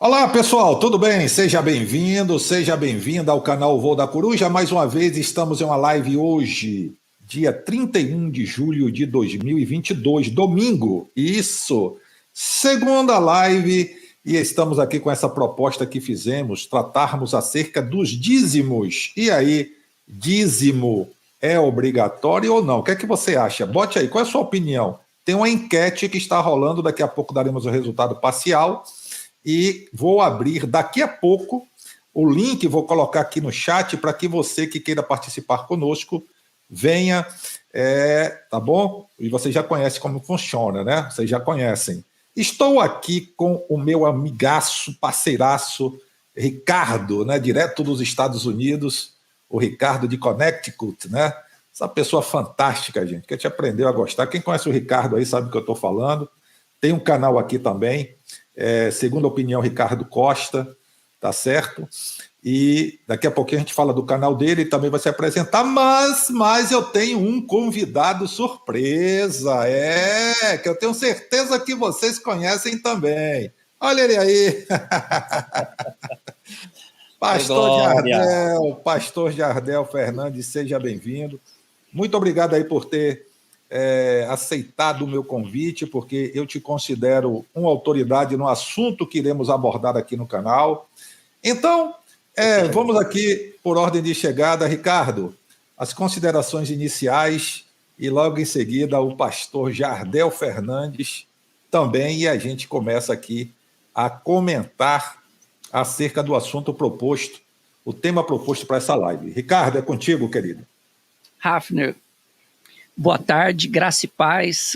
Olá, pessoal, tudo bem? Seja bem-vindo, seja bem-vinda ao canal Voo da Coruja. Mais uma vez, estamos em uma live hoje, dia 31 de julho de 2022, domingo. Isso, segunda live, e estamos aqui com essa proposta que fizemos, tratarmos acerca dos dízimos. E aí, dízimo é obrigatório ou não? O que é que você acha? Bote aí, qual é a sua opinião? Tem uma enquete que está rolando, daqui a pouco daremos o resultado parcial. E vou abrir daqui a pouco o link, vou colocar aqui no chat para que você que queira participar conosco venha, tá bom? E vocês já conhecem como funciona, né? Vocês já conhecem. Estou aqui com o meu amigaço, parceiraço, Ricardo, né? Direto dos Estados Unidos, o Ricardo de Connecticut, né? Essa pessoa fantástica, gente, que a gente aprendeu a gostar. Quem conhece o Ricardo aí sabe o que eu estou falando. Tem um canal aqui também, Segundo a Opinião Ricardo Costa, tá certo? E daqui a pouquinho a gente fala do canal dele, ele também vai se apresentar, mas eu tenho um convidado surpresa, que eu tenho certeza que vocês conhecem também. Olha ele aí! Pastor Jardel Fernandes, seja bem-vindo. Muito obrigado aí por ter aceitado o meu convite, porque eu te considero uma autoridade no assunto que iremos abordar aqui no canal. Então, vamos aqui por ordem de chegada. Ricardo, as considerações iniciais e logo em seguida o pastor Jardel Fernandes também, e a gente começa aqui a comentar acerca do assunto proposto, o tema proposto para essa live. Ricardo, é contigo, querido. Hafner, boa tarde, graça e paz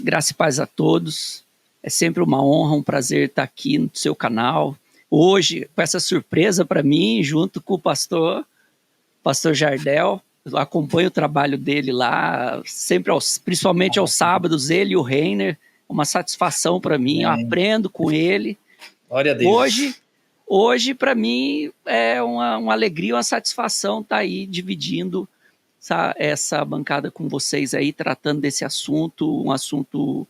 a todos. É sempre uma honra, um prazer estar aqui no seu canal. Hoje, com essa surpresa para mim, junto com o pastor Jardel, eu acompanho o trabalho dele lá, sempre principalmente aos sábados, ele e o Reiner, uma satisfação para mim, eu aprendo com ele. Glória a Deus. Hoje para mim, é uma alegria, uma satisfação estar aí dividindo essa bancada com vocês aí, tratando desse assunto, um assunto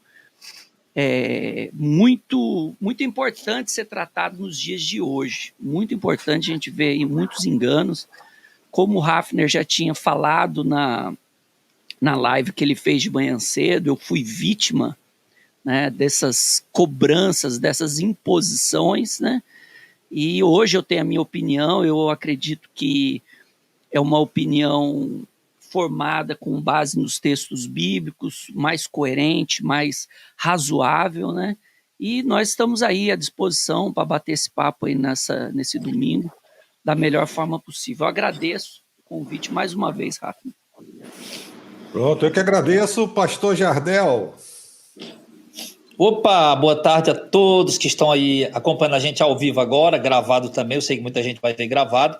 muito, muito importante ser tratado nos dias de hoje. Muito importante, a gente vê aí muitos enganos. Como o Hafner já tinha falado na live que ele fez de manhã cedo, eu fui vítima, né, dessas cobranças, dessas imposições, né? E hoje eu tenho a minha opinião, eu acredito que é uma opinião formada com base nos textos bíblicos, mais coerente, mais razoável, né? E nós estamos aí à disposição para bater esse papo aí nesse domingo da melhor forma possível. Eu agradeço o convite mais uma vez, Rafa. Pronto, eu que agradeço, pastor Jardel. Opa, boa tarde a todos que estão aí acompanhando a gente ao vivo agora, gravado também, eu sei que muita gente vai ter gravado.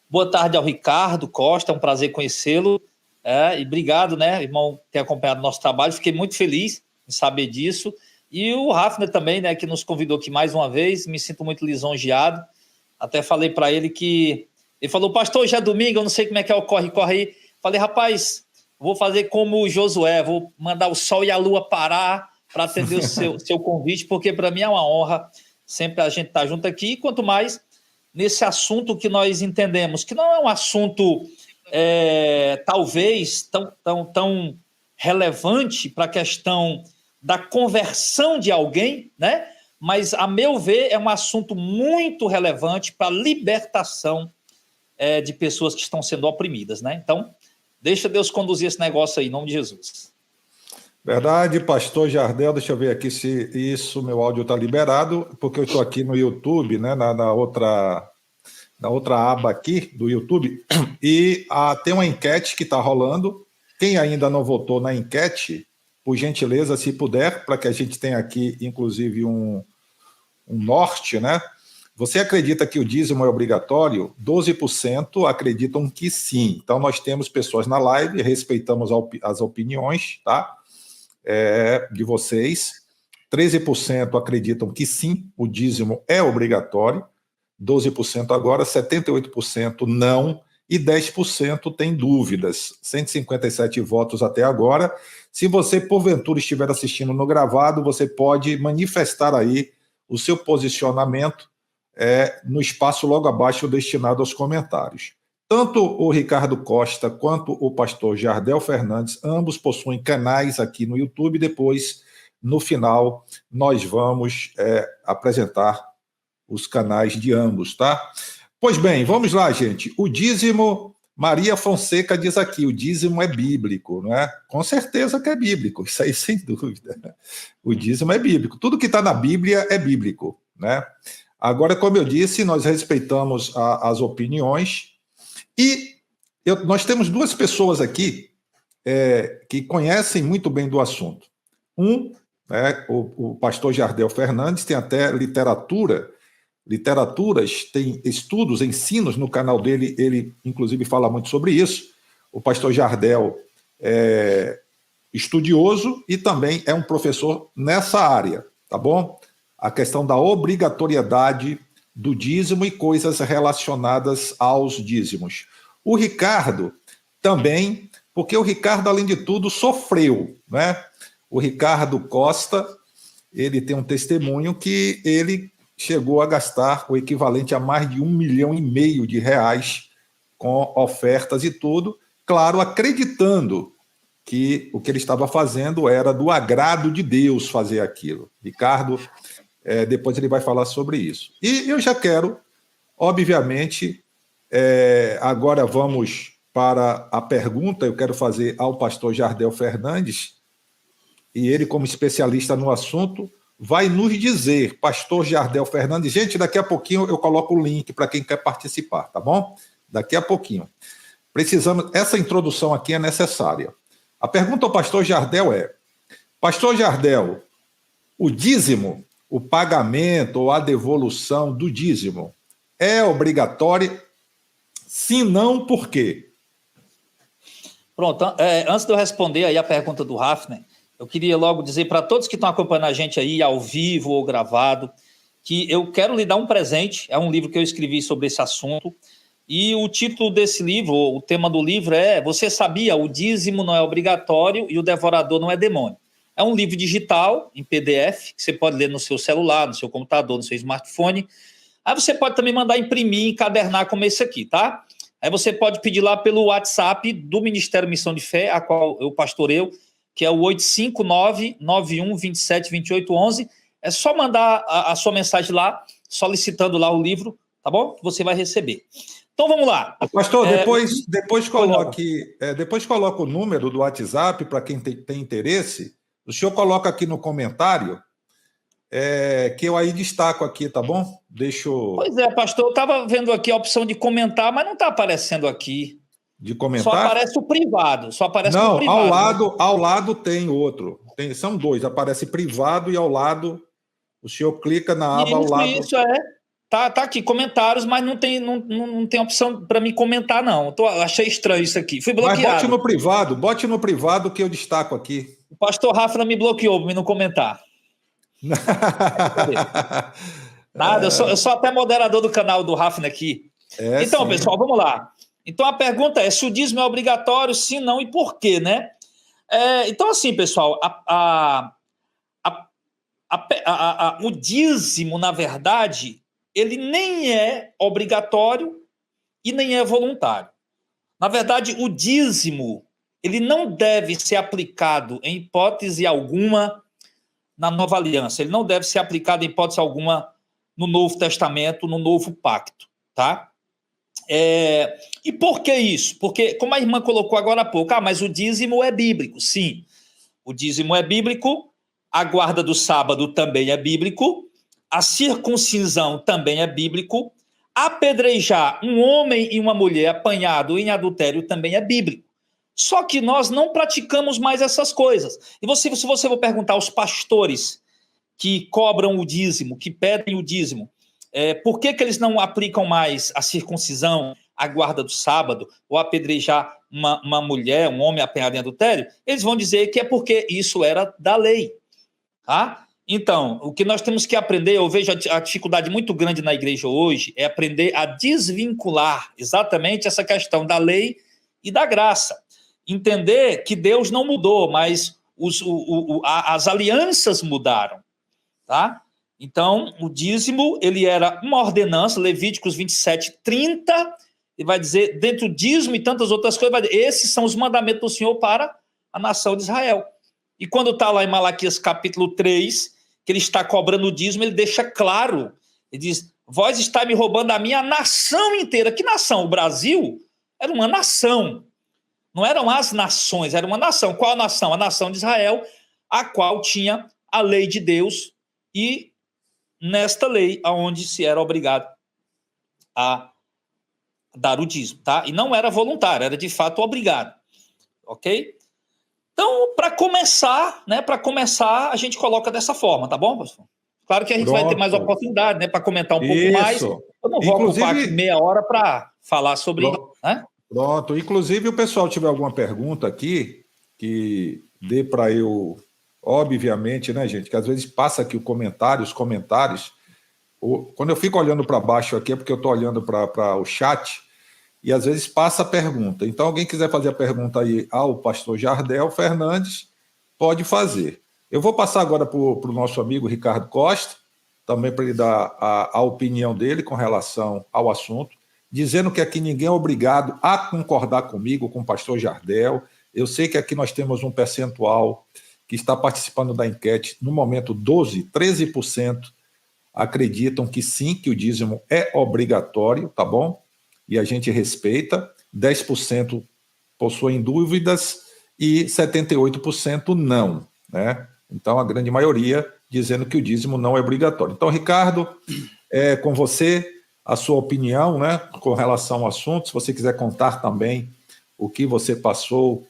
Boa tarde ao Ricardo Costa, é um prazer conhecê-lo. E obrigado, né, irmão, por ter acompanhado o nosso trabalho. Fiquei muito feliz em saber disso. E o Hafner também, né, que nos convidou aqui mais uma vez. Me sinto muito lisonjeado. Até falei para ele que... Ele falou, pastor, hoje é domingo, eu não sei como é que é o corre aí. Falei, rapaz, vou fazer como o Josué, vou mandar o sol e a lua parar para atender o seu convite, porque para mim é uma honra sempre a gente estar junto aqui. E quanto mais nesse assunto que nós entendemos, que não é um assunto... talvez tão relevante para a questão da conversão de alguém, né? Mas, a meu ver, é um assunto muito relevante para a libertação de pessoas que estão sendo oprimidas, né? Então, deixa Deus conduzir esse negócio aí, em nome de Jesus. Verdade, pastor Jardel, deixa eu ver aqui se meu áudio está liberado, porque eu estou aqui no YouTube, né, na outra aba aqui do YouTube, e tem uma enquete que está rolando. Quem ainda não votou na enquete, por gentileza, se puder, para que a gente tenha aqui, inclusive, um norte, né? Você acredita que o dízimo é obrigatório? 12% acreditam que sim. Então, nós temos pessoas na live, respeitamos as opiniões, tá? De vocês. 13% acreditam que sim, o dízimo é obrigatório. 12% agora, 78% não, e 10% tem dúvidas. 157 votos até agora. Se você, porventura, estiver assistindo no gravado, você pode manifestar aí o seu posicionamento no espaço logo abaixo destinado aos comentários. Tanto o Ricardo Costa quanto o pastor Jardel Fernandes, ambos possuem canais aqui no YouTube. Depois, no final, nós vamos apresentar os canais de ambos, tá? Pois bem, vamos lá, gente. O dízimo, Maria Fonseca diz aqui, o dízimo é bíblico, não é? Com certeza que é bíblico, isso aí sem dúvida. O dízimo é bíblico. Tudo que está na Bíblia é bíblico, né? Agora, como eu disse, nós respeitamos as opiniões e nós temos duas pessoas aqui que conhecem muito bem do assunto. O pastor Jardel Fernandes, tem até literaturas, tem estudos, ensinos no canal dele, ele inclusive fala muito sobre isso. O pastor Jardel é estudioso e também é um professor nessa área, tá bom? A questão da obrigatoriedade do dízimo e coisas relacionadas aos dízimos. O Ricardo também, porque o Ricardo, além de tudo, sofreu, né? O Ricardo Costa, ele tem um testemunho que ele chegou a gastar o equivalente a mais de R$ 1,5 milhão de reais com ofertas e tudo, claro, acreditando que o que ele estava fazendo era do agrado de Deus fazer aquilo. Ricardo, depois ele vai falar sobre isso. E eu já quero, obviamente, agora vamos para a pergunta, eu quero fazer ao pastor Jardel Fernandes, e ele, como especialista no assunto, vai nos dizer, pastor Jardel Fernandes, gente, daqui a pouquinho eu coloco o link para quem quer participar, tá bom? Daqui a pouquinho. Essa introdução aqui é necessária. A pergunta ao pastor Jardel é, pastor Jardel, o dízimo, o pagamento ou a devolução do dízimo é obrigatório? Se não, por quê? Pronto, antes de eu responder aí a pergunta do Hafner, eu queria logo dizer para todos que estão acompanhando a gente aí, ao vivo ou gravado, que eu quero lhe dar um presente. É um livro que eu escrevi sobre esse assunto. E o título desse livro, o tema do livro é Você Sabia? O dízimo não é obrigatório e o devorador não é demônio. É um livro digital, em PDF, que você pode ler no seu celular, no seu computador, no seu smartphone. Aí você pode também mandar imprimir, encadernar como esse aqui, tá? Aí você pode pedir lá pelo WhatsApp do Ministério Missão de Fé, a qual eu pastoreio, que é o 859-9127-2811. É só mandar a sua mensagem lá, solicitando lá o livro, tá bom? Que você vai receber. Então, vamos lá. Pastor, depois coloca o número do WhatsApp para quem tem interesse. O senhor coloca aqui no comentário, que eu aí destaco aqui, tá bom? Pois é, pastor, eu estava vendo aqui a opção de comentar, mas não está aparecendo aqui. De comentar? Só aparece o privado. Não, ao lado tem outro. São dois, aparece privado e ao lado, o senhor clica na aba ao lado. Isso, Tá aqui, comentários, mas não tem opção para mim comentar, não. Achei estranho isso aqui. Fui bloqueado. Mas bote no privado que eu destaco aqui. O pastor Rafa me bloqueou para mim não comentar. Nada, eu sou até moderador do canal do Rafa aqui. Então, sim. Pessoal, vamos lá. Então, a pergunta é, se o dízimo é obrigatório, sim, não, e por quê, né? Então, assim, pessoal, o dízimo, na verdade, ele nem é obrigatório e nem é voluntário. Na verdade, o dízimo, ele não deve ser aplicado em hipótese alguma na Nova Aliança. Ele não deve ser aplicado em hipótese alguma no Novo Testamento, no Novo Pacto, tá? E por que isso? Porque, como a irmã colocou agora há pouco, mas o dízimo é bíblico. Sim, o dízimo é bíblico, a guarda do sábado também é bíblico, a circuncisão também é bíblico, apedrejar um homem e uma mulher apanhado em adultério também é bíblico. Só que nós não praticamos mais essas coisas. E se você for perguntar aos pastores que cobram o dízimo, que pedem o dízimo, por que eles não aplicam mais a circuncisão, a guarda do sábado, ou apedrejar uma mulher, um homem apanhado em adultério? Eles vão dizer que é porque isso era da lei. Tá? Então, o que nós temos que aprender, eu vejo a dificuldade muito grande na igreja hoje, é aprender a desvincular exatamente essa questão da lei e da graça. Entender que Deus não mudou, mas as alianças mudaram. Tá? Então, o dízimo, ele era uma ordenança, Levíticos 27, 30, e vai dizer, dentro do dízimo e tantas outras coisas, vai dizer, esses são os mandamentos do Senhor para a nação de Israel. E quando está lá em Malaquias capítulo 3, que ele está cobrando o dízimo, ele deixa claro, ele diz, vós está me roubando a minha nação inteira. Que nação? O Brasil era uma nação. Não eram as nações, era uma nação. Qual a nação? A nação de Israel, a qual tinha a lei de Deus, e nesta lei, aonde se era obrigado a dar o dízimo, tá? E não era voluntário, era de fato obrigado, ok? Então, para começar, a gente coloca dessa forma, tá bom, pastor? Claro que a gente vai ter mais oportunidade, né, para comentar um pouco mais. Eu não vou ocupar aqui meia hora para falar sobre isso, né? Pronto. Inclusive, o pessoal tiver alguma pergunta aqui, que dê para eu, obviamente, né, gente, que às vezes passa aqui os comentários, quando eu fico olhando para baixo aqui é porque eu estou olhando para o chat, e às vezes passa a pergunta. Então, alguém quiser fazer a pergunta aí ao pastor Jardel Fernandes, pode fazer. Eu vou passar agora para o nosso amigo Ricardo Costa, também para ele dar a opinião dele com relação ao assunto, dizendo que aqui ninguém é obrigado a concordar comigo, com o pastor Jardel. Eu sei que aqui nós temos um percentual que está participando da enquete, no momento 13% acreditam que sim, que o dízimo é obrigatório, tá bom? E a gente respeita, 10% possuem dúvidas e 78% não, né? Então, a grande maioria dizendo que o dízimo não é obrigatório. Então, Ricardo, com você, a sua opinião, né, com relação ao assunto, se você quiser contar também o que você passou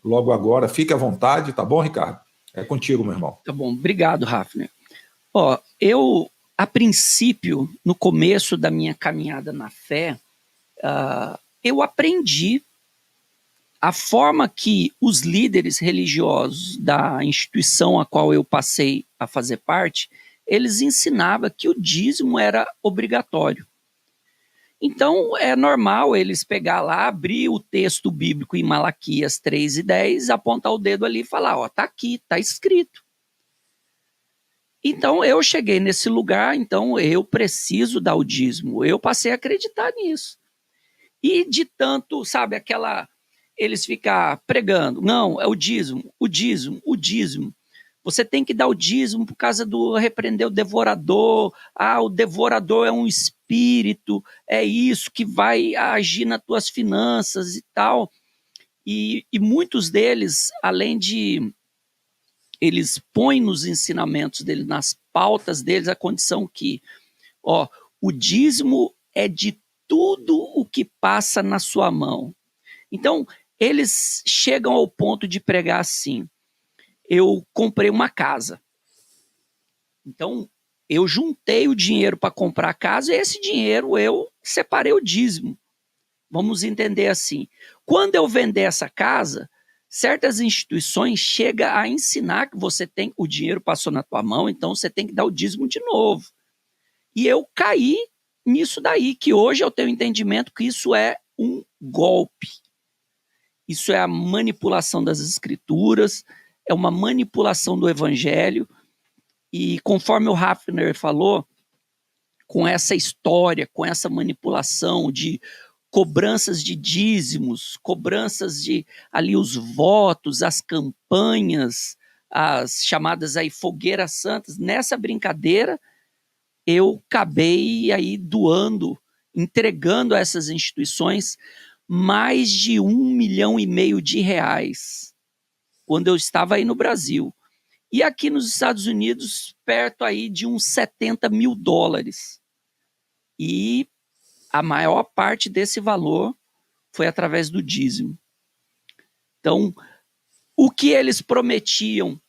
logo agora, fique à vontade, tá bom, Ricardo? É contigo, meu irmão. Tá bom, obrigado, Hafner. Ó, eu, a princípio, no começo da minha caminhada na fé, eu aprendi a forma que os líderes religiosos da instituição a qual eu passei a fazer parte, eles ensinavam que o dízimo era obrigatório. Então, é normal eles pegar lá, abrir o texto bíblico em Malaquias 3:10, apontar o dedo ali e falar, ó, tá aqui, tá escrito. Então, eu cheguei nesse lugar, então eu preciso dar o dízimo. Eu passei a acreditar nisso. E de tanto, sabe, eles ficam pregando, não, é o dízimo, o dízimo, o dízimo. Você tem que dar o dízimo por causa do repreender o devorador. O devorador é um espírito, é isso que vai agir nas tuas finanças e tal. E muitos deles, além de... Eles põem nos ensinamentos deles, nas pautas deles, a condição que, ó, o dízimo é de tudo o que passa na sua mão. Então, eles chegam ao ponto de pregar assim, eu comprei uma casa. Então, eu juntei o dinheiro para comprar a casa e esse dinheiro eu separei o dízimo. Vamos entender assim. Quando eu vender essa casa, certas instituições chegam a ensinar que você tem, o dinheiro passou na tua mão, então você tem que dar o dízimo de novo. E eu caí nisso daí, que hoje eu tenho entendimento que isso é um golpe. Isso é a manipulação das escrituras, é uma manipulação do evangelho, e conforme o Hafner falou, com essa história, com essa manipulação de cobranças de dízimos, cobranças de ali os votos, as campanhas, as chamadas aí fogueiras santas, nessa brincadeira eu acabei aí doando, entregando a essas instituições mais de R$1,5 milhão de reais, quando eu estava aí no Brasil. E aqui nos Estados Unidos, perto aí de uns $70 mil. E a maior parte desse valor foi através do dízimo. Então, o que eles prometiam,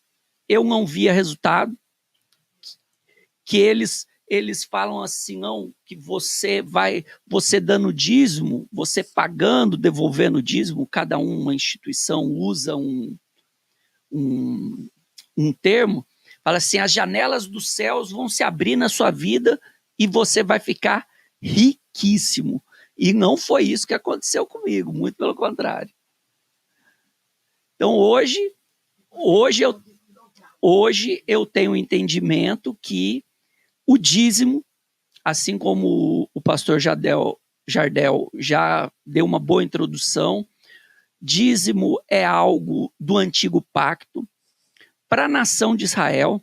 eu não via resultado. Que eles falam assim, não, que você dando dízimo, você pagando, devolvendo dízimo, cada uma instituição usa um termo, fala assim, as janelas dos céus vão se abrir na sua vida e você vai ficar riquíssimo. E não foi isso que aconteceu comigo, muito pelo contrário. Então hoje Hoje eu tenho o entendimento que o dízimo, assim como o pastor Jardel já deu uma boa introdução, dízimo é algo do antigo pacto. Para a nação de Israel,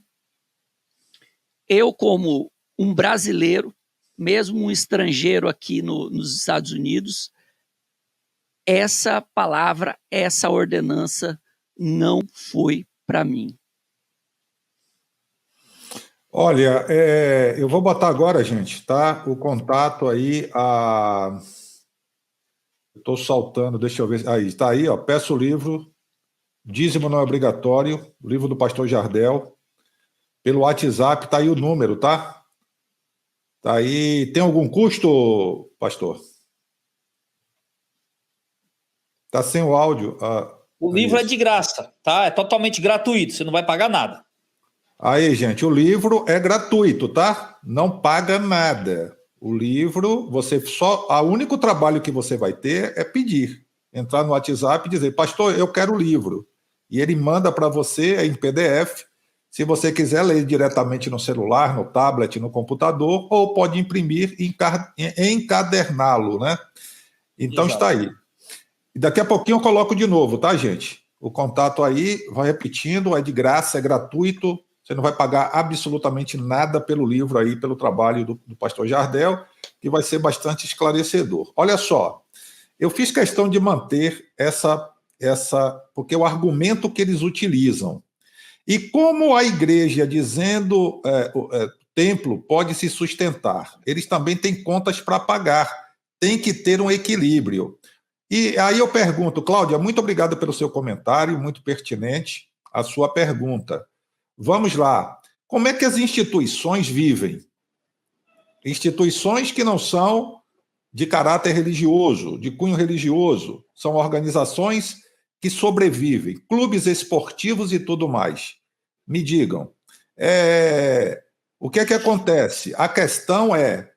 eu como um brasileiro, mesmo um estrangeiro aqui nos Estados Unidos, essa palavra, essa ordenança não foi para mim. Olha, eu vou botar agora, gente, tá? O contato aí, estou saltando, deixa eu ver. Aí, está aí, ó. Peço o livro, Dízimo Não é Obrigatório, livro do pastor Jardel. Pelo WhatsApp, tá aí o número, tá? Tá aí. Tem algum custo, pastor? Tá sem o áudio. O livro é de graça, tá? É totalmente gratuito, você não vai pagar nada. Aí, gente, o livro é gratuito, tá? Não paga nada. O livro, o único trabalho que você vai ter é pedir. Entrar no WhatsApp e dizer, pastor, eu quero o livro. E ele manda para você em PDF. Se você quiser ler diretamente no celular, no tablet, no computador, ou pode imprimir e encaderná-lo, né? Então Exato. está aí. E daqui a pouquinho eu coloco de novo, tá, gente? O contato aí, vai repetindo, é de graça, é gratuito. Você não vai pagar absolutamente nada pelo livro aí, pelo trabalho do pastor Jardel, que vai ser bastante esclarecedor. Olha só, eu fiz questão de manter porque é o argumento que eles utilizam. E como a igreja dizendo o templo pode se sustentar, eles também têm contas para pagar, tem que ter um equilíbrio. E aí eu pergunto, Cláudia, muito obrigado pelo seu comentário, muito pertinente a sua pergunta. Vamos lá. Como é que as instituições vivem? Instituições que não são de caráter religioso, de cunho religioso, são organizações que sobrevivem, clubes esportivos e tudo mais. Me digam, o que é que acontece? A questão é,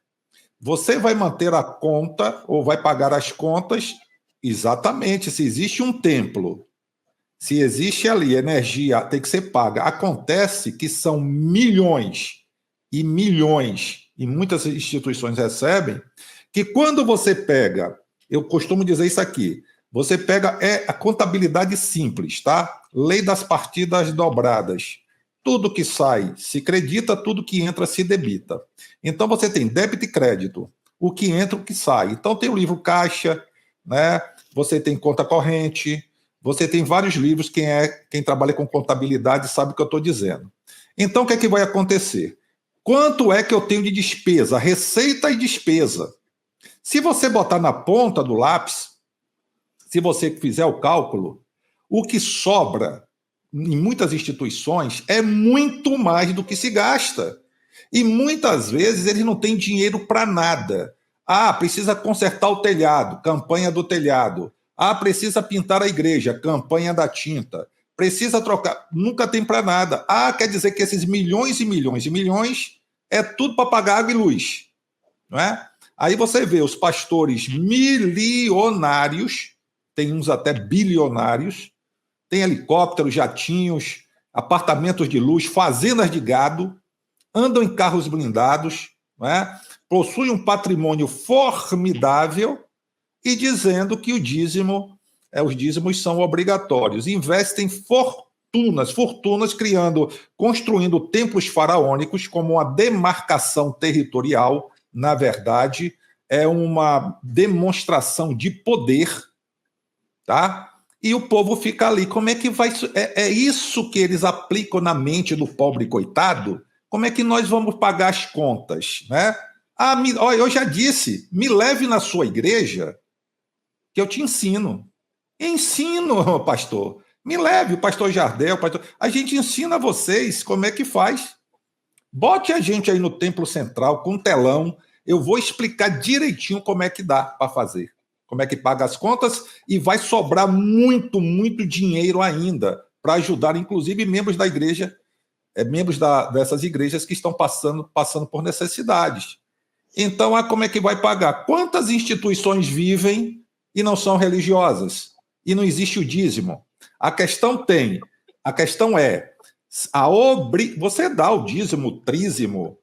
você vai manter a conta ou vai pagar as contas exatamente se existe um templo. Se existe ali energia, tem que ser paga. Acontece que são milhões e milhões, e muitas instituições recebem, que quando você pega, eu costumo dizer isso aqui, você pega a contabilidade simples, tá? Lei das partidas dobradas. Tudo que sai se credita, tudo que entra se debita. Então você tem débito e crédito, o que entra, o que sai. Então tem o livro caixa, né? Você tem conta corrente, você tem vários livros, quem trabalha com contabilidade sabe o que eu estou dizendo. Então, o que é que vai acontecer? Quanto é que eu tenho de despesa? Receita e despesa. Se você botar na ponta do lápis, se você fizer o cálculo, o que sobra em muitas instituições é muito mais do que se gasta. E muitas vezes eles não têm dinheiro para nada. Precisa consertar o telhado, campanha do telhado. Precisa pintar a igreja, campanha da tinta. Precisa trocar, nunca tem para nada. Quer dizer que esses milhões e milhões e milhões é tudo para pagar água e luz. Não é? Aí você vê os pastores milionários, tem uns até bilionários, tem helicópteros, jatinhos, apartamentos de luxo, fazendas de gado, andam em carros blindados, não é? Possuem um patrimônio formidável, e dizendo que os dízimos são obrigatórios. Investem fortunas construindo templos faraônicos como uma demarcação territorial. Na verdade, é uma demonstração de poder, tá? E o povo fica ali. Como é que vai... É isso que eles aplicam na mente do pobre coitado? Como é que nós vamos pagar as contas, né? Eu já disse, me leve na sua igreja que eu te ensino. Ensino, pastor. Me leve, o pastor Jardel, a gente ensina a vocês como é que faz. Bote a gente aí no Templo Central com telão, eu vou explicar direitinho como é que dá para fazer. Como é que paga as contas e vai sobrar muito, muito dinheiro ainda para ajudar, inclusive, membros da igreja, membros dessas igrejas que estão passando por necessidades. Então, como é que vai pagar? Quantas instituições vivem e não são religiosas, e não existe o dízimo? A questão é, Você dá o dízimo, o trízimo,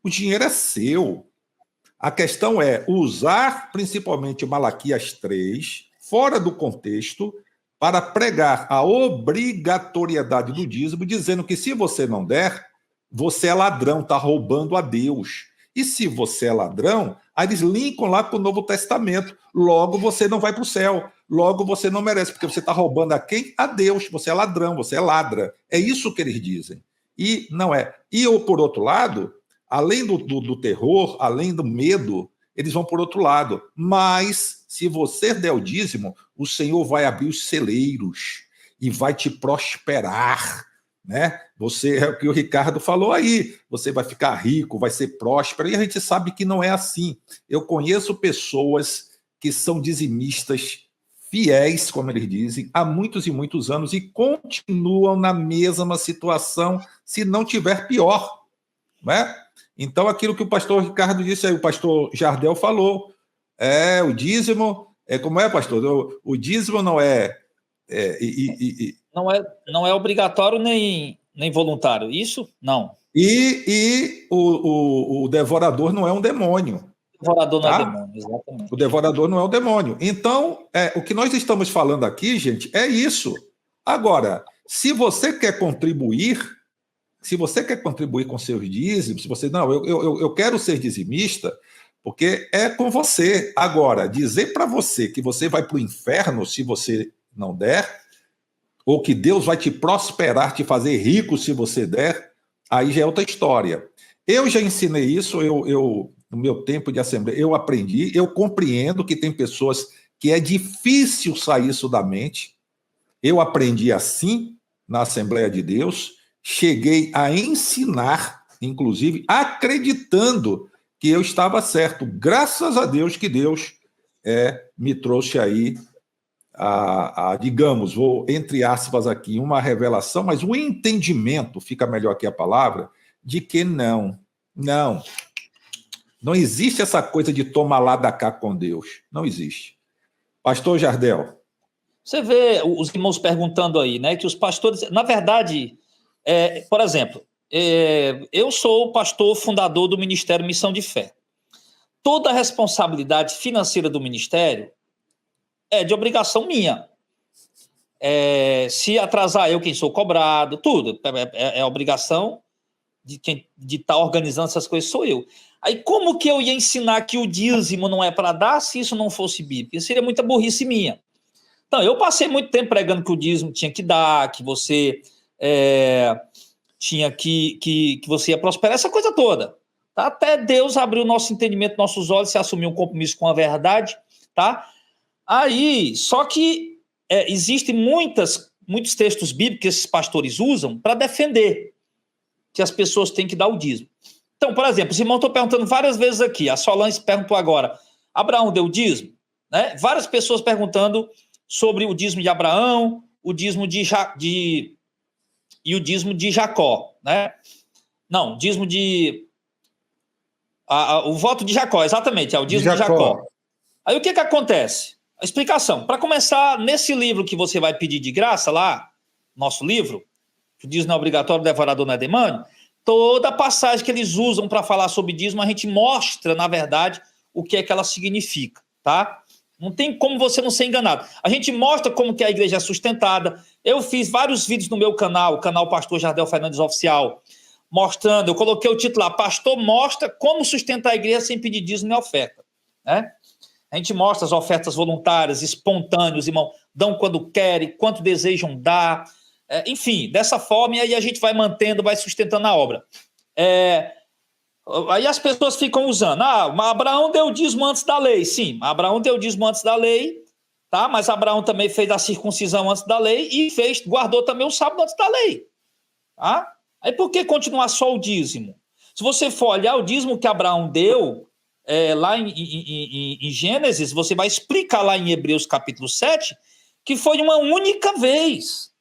o dinheiro é seu. A questão é usar principalmente Malaquias 3, fora do contexto, para pregar a obrigatoriedade do dízimo, dizendo que se você não der, você é ladrão, está roubando a Deus. E se você é ladrão, aí eles linkam lá com o Novo Testamento. Logo você não vai para o céu. Logo você não merece, porque você está roubando a quem? A Deus. Você é ladrão, você é ladra. É isso que eles dizem. E não é. E por outro lado, além do terror, além do medo, eles vão por outro lado. Mas, se você der o dízimo, o Senhor vai abrir os celeiros e vai te prosperar, né? Você, é o que o Ricardo falou aí, você vai ficar rico, vai ser próspero, e a gente sabe que não é assim. Eu conheço pessoas que são dizimistas fiéis, como eles dizem, há muitos e muitos anos e continuam na mesma situação, se não tiver pior, né? Então, aquilo que o pastor Ricardo disse aí, o pastor Jardel falou, o dízimo, como é, pastor? O dízimo não é... Não é obrigatório nem voluntário, isso? Não. E o devorador não é um demônio. O devorador não tá? é demônio, exatamente. O devorador não é um demônio. Então, o que nós estamos falando aqui, gente, é isso. Agora, se você quer contribuir com seus dízimos, se você, não, eu quero ser dizimista, porque é com você. Agora, dizer para você que você vai para o inferno se você não der, ou que Deus vai te prosperar, te fazer rico se você der, aí já é outra história. Eu já ensinei isso, no meu tempo de assembleia, eu aprendi, eu compreendo que tem pessoas que é difícil sair isso da mente. Eu aprendi assim na Assembleia de Deus, cheguei a ensinar, inclusive, acreditando que eu estava certo. Graças a Deus que Deus me trouxe aí digamos, vou entre aspas aqui, uma revelação, mas um entendimento, fica melhor aqui a palavra, de que não existe essa coisa de tomar lá da cá com Deus. Não existe. Pastor Jardel. Você vê os irmãos perguntando aí, né, que os pastores, na verdade, por exemplo, eu sou o pastor fundador do Ministério Missão de Fé. Toda a responsabilidade financeira do ministério é de obrigação minha. Se atrasar eu quem sou cobrado, tudo. É obrigação de quem estar organizando essas coisas, sou eu. Aí como que eu ia ensinar que o dízimo não é para dar se isso não fosse bíblico? Isso seria muita burrice minha. Então, eu passei muito tempo pregando que o dízimo tinha que dar, que você tinha que você ia prosperar, essa coisa toda. Tá? Até Deus abriu o nosso entendimento, nossos olhos, e assumiu um compromisso com a verdade, tá? Aí, só que existem muitos textos bíblicos que esses pastores usam para defender que as pessoas têm que dar o dízimo. Então, por exemplo, os irmãos estão perguntando várias vezes aqui, a Solange perguntou agora, Abraão deu dízimo? Né? Várias pessoas perguntando sobre o dízimo de Abraão, o dízimo e o dízimo de Jacó. Né? Não, dízimo de... o voto de Jacó, exatamente, o dízimo de Jacó. Aí o que acontece? A explicação. Para começar, nesse livro que você vai pedir de graça lá, nosso livro, que o dízimo não é obrigatório, o devorador não é demônio, toda a passagem que eles usam para falar sobre dízimo, a gente mostra, na verdade, o que é que ela significa, tá? Não tem como você não ser enganado. A gente mostra como que a igreja é sustentada. Eu fiz vários vídeos no meu canal, o canal Pastor Jardel Fernandes Oficial, mostrando, eu coloquei o título lá, Pastor mostra como sustentar a igreja sem pedir dízimo nem oferta, né? A gente mostra as ofertas voluntárias, espontâneas, irmão, dão quando querem, quanto desejam dar, enfim, dessa forma, e aí a gente vai mantendo, vai sustentando a obra. Aí as pessoas ficam usando, Abraão deu dízimo antes da lei. Sim, Abraão deu dízimo antes da lei, tá? Mas Abraão também fez a circuncisão antes da lei e guardou também o sábado antes da lei. Tá? Aí por que continuar só o dízimo? Se você for olhar o dízimo que Abraão deu, lá em Gênesis, você vai explicar lá em Hebreus capítulo 7, que foi uma única vez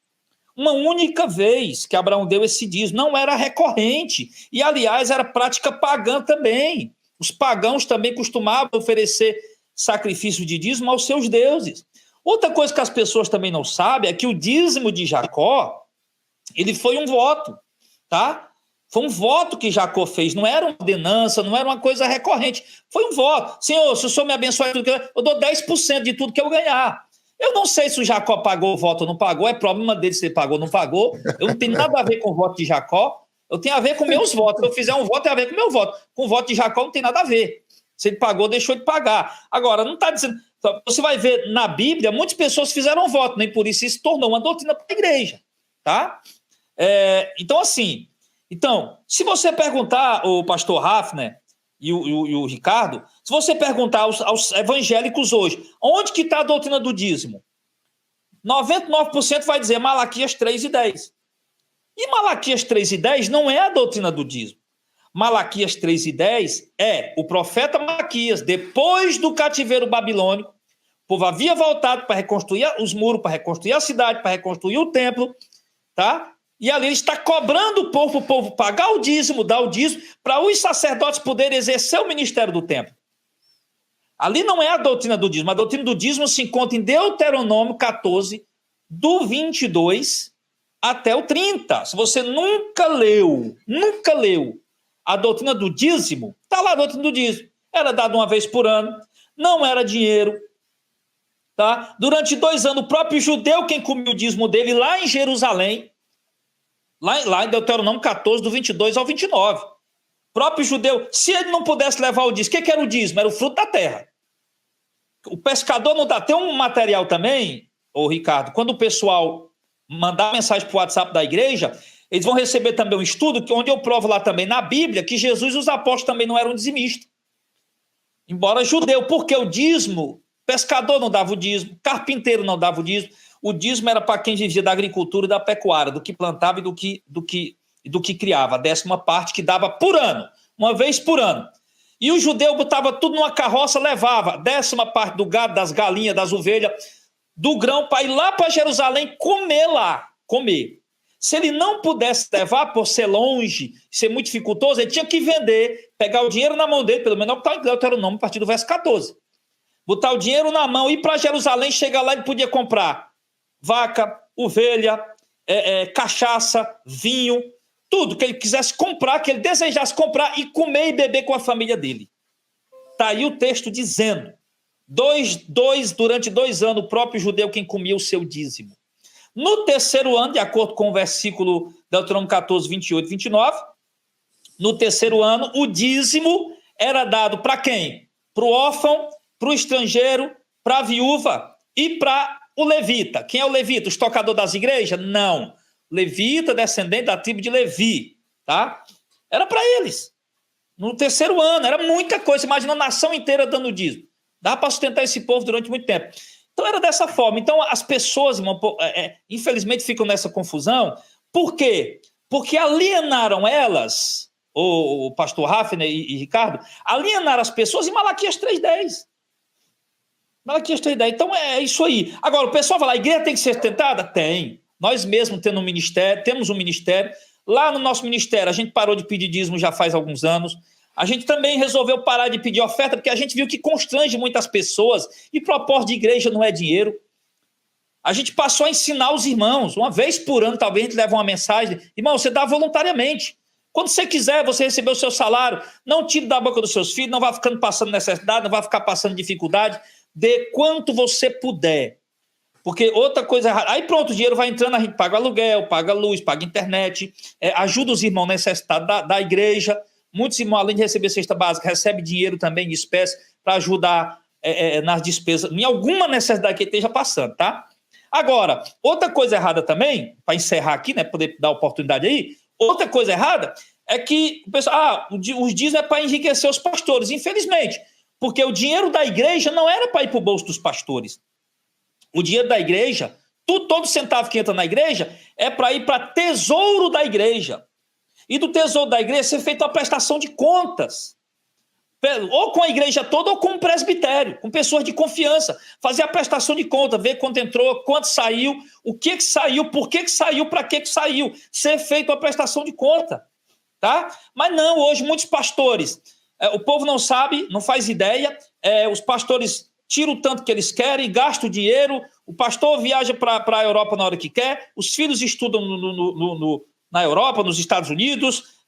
que Abraão deu esse dízimo, não era recorrente, e aliás era prática pagã também. Os pagãos também costumavam oferecer sacrifício de dízimo aos seus deuses. Outra coisa que as pessoas também não sabem é que o dízimo de Jacó Ele foi um voto, tá? Foi um voto que Jacó fez, não era uma ordenança, não era uma coisa recorrente. Foi um voto. Senhor, se o Senhor me abençoar, eu dou 10% de tudo que eu ganhar. Eu não sei se o Jacó pagou o voto ou não pagou, é problema dele se ele pagou ou não pagou. Eu não tenho nada a ver com o voto de Jacó, eu tenho a ver com meus votos. Se eu fizer um voto, tem a ver com o meu voto. Com o voto de Jacó não tem nada a ver. Se ele pagou, deixou de pagar. Agora, não está dizendo... Você vai ver na Bíblia, muitas pessoas fizeram voto, nem por isso se tornou uma doutrina para a igreja, tá? Então, assim... Então, se você perguntar, o pastor Hafner e o Ricardo, se você perguntar aos evangélicos hoje, onde que está a doutrina do dízimo? 99% vai dizer Malaquias 3:10. E Malaquias 3:10 não é a doutrina do dízimo. Malaquias 3:10 é o profeta Malaquias, depois do cativeiro babilônico, o povo havia voltado para reconstruir os muros, para reconstruir a cidade, para reconstruir o templo, tá? E ali ele está cobrando o povo pagar o dízimo, dar o dízimo, para os sacerdotes poderem exercer o ministério do templo. Ali não é a doutrina do dízimo. A doutrina do dízimo se encontra em Deuteronômio 14, do 22 até o 30. Se você nunca leu a doutrina do dízimo, está lá a doutrina do dízimo. Era dado uma vez por ano, não era dinheiro. Tá? Durante 2 anos, o próprio judeu quem comia o dízimo dele lá em Jerusalém, lá em Deuteronômio 14, do 22 ao 29. O próprio judeu, se ele não pudesse levar o dízimo, o que era o dízimo? Era o fruto da terra. O pescador não dá. Tem um material também, ô Ricardo, quando o pessoal mandar mensagem para o WhatsApp da igreja, eles vão receber também um estudo, onde eu provo lá também na Bíblia que Jesus e os apóstolos também não eram dizimistas. Embora judeu, porque o dízimo, pescador não dava o dízimo, carpinteiro não dava o dízimo. O dízimo era para quem vivia da agricultura e da pecuária, do que plantava e do que criava. A 10ª parte que dava por ano, uma vez por ano. E o judeu botava tudo numa carroça, levava a 10ª parte do gado, das galinhas, das ovelhas, do grão, para ir lá para Jerusalém comer. Se ele não pudesse levar, por ser longe, ser muito dificultoso, ele tinha que vender, pegar o dinheiro na mão dele, pelo menos está em Deuteronômio, a partir do verso 14. Botar o dinheiro na mão, ir para Jerusalém, chegar lá, ele podia comprar vaca, ovelha, cachaça, vinho, tudo que ele quisesse comprar, que ele desejasse comprar e comer e beber com a família dele. Está aí o texto dizendo, durante 2 anos, o próprio judeu quem comia o seu dízimo. No 3º ano, de acordo com o versículo Deuteronômio 14, 28 e 29, no 3º ano, o dízimo era dado para quem? Para o órfão, para o estrangeiro, para a viúva e para o levita. Quem é o levita? O estocador das igrejas? Não. Levita, descendente da tribo de Levi, tá? Era para eles. No 3º ano, era muita coisa. Imagina a nação inteira dando dízimo. Dava para sustentar esse povo durante muito tempo. Então era dessa forma. Então as pessoas, irmão, infelizmente ficam nessa confusão. Por quê? Porque alienaram elas, o pastor Hafner e Ricardo, alienaram as pessoas em Malaquias 3:10. Malaquias 3:10. Então é isso aí. Agora, o pessoal fala, a igreja tem que ser sustentada? Tem. Nós mesmos temos um ministério. Lá no nosso ministério, a gente parou de pedir dízimo já faz alguns anos. A gente também resolveu parar de pedir oferta, porque a gente viu que constrange muitas pessoas, e propósito de igreja não é dinheiro. A gente passou a ensinar os irmãos, uma vez por ano, talvez a gente leve uma mensagem, irmão, você dá voluntariamente. Quando você quiser, você receber o seu salário, não tire da boca dos seus filhos, não vai ficando passando necessidade, não vai ficar passando dificuldade, dê quanto você puder. Porque outra coisa errada, aí pronto, o dinheiro vai entrando, a gente paga aluguel, paga luz, paga internet, ajuda os irmãos necessitados da igreja. Muitos irmãos, além de receber cesta básica, recebem dinheiro também de espécie para ajudar nas despesas, em alguma necessidade que ele esteja passando, tá? Agora, outra coisa errada também, para encerrar aqui, né, poder dar oportunidade aí, outra coisa errada é que o pessoal, os dízimos é para enriquecer os pastores, infelizmente, porque o dinheiro da igreja não era para ir para o bolso dos pastores. O dinheiro da igreja, todo centavo que entra na igreja é para ir para tesouro da igreja. E do tesouro da igreja ser feita uma prestação de contas. Ou com a igreja toda ou com o presbitério, com pessoas de confiança. Fazer a prestação de conta, ver quanto entrou, quanto saiu, o que saiu, por que saiu, para que saiu. Ser feita uma prestação de conta. Tá? Mas não, hoje muitos pastores, o povo não sabe, não faz ideia, os pastores tira o tanto que eles querem, gasta o dinheiro, o pastor viaja para a Europa na hora que quer, os filhos estudam na Europa, nos Estados Unidos,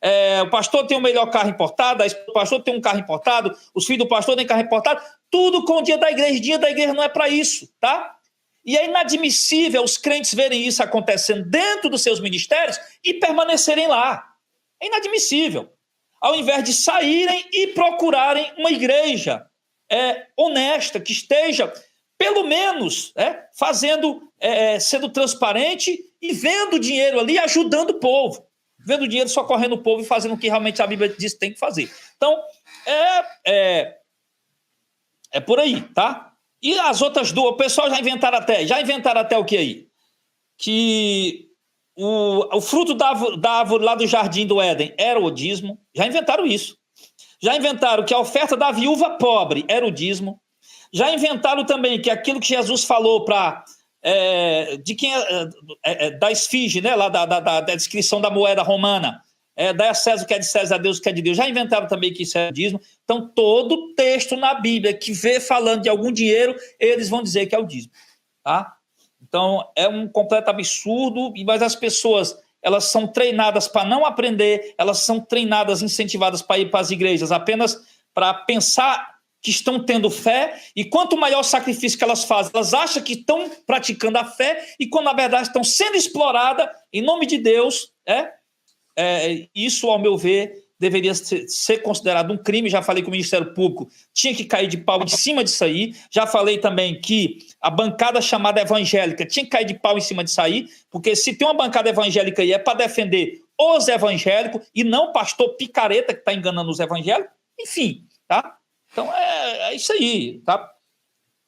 o pastor tem o melhor carro importado, o pastor tem um carro importado, os filhos do pastor têm carro importado, tudo com o dia da igreja. O dia da igreja não é para isso, tá? E é inadmissível os crentes verem isso acontecendo dentro dos seus ministérios e permanecerem lá. É inadmissível. Ao invés de saírem e procurarem uma igreja honesta, que esteja, pelo menos, sendo transparente e vendo dinheiro ali, ajudando o povo. Vendo dinheiro socorrendo o povo e fazendo o que realmente a Bíblia diz que tem que fazer. Então, é por aí, tá? E as outras duas, o pessoal já inventaram até o que aí? Que o fruto da árvore lá do jardim do Éden era o dízimo. Já inventaram isso. Já inventaram que a oferta da viúva pobre era o dízimo. Já inventaram também que aquilo que Jesus falou da esfinge, né, lá da descrição da moeda romana, dá a César o que é de César, a Deus o que é de Deus. Já inventaram também que isso é dízimo. Então, todo texto na Bíblia que vê falando de algum dinheiro, eles vão dizer que é o dízimo, tá? Então, é um completo absurdo, mas as pessoas, elas são treinadas para não aprender, elas são treinadas, incentivadas para ir para as igrejas apenas para pensar que estão tendo fé, e quanto maior o sacrifício que elas fazem, elas acham que estão praticando a fé, e quando na verdade estão sendo exploradas em nome de Deus, isso, ao meu ver, deveria ser considerado um crime. Já falei que o Ministério Público tinha que cair de pau em cima disso aí. Já falei também que a bancada chamada evangélica tinha que cair de pau em cima disso aí, porque se tem uma bancada evangélica aí é para defender os evangélicos e não o pastor picareta que está enganando os evangélicos. Enfim, tá? Então é isso aí, tá?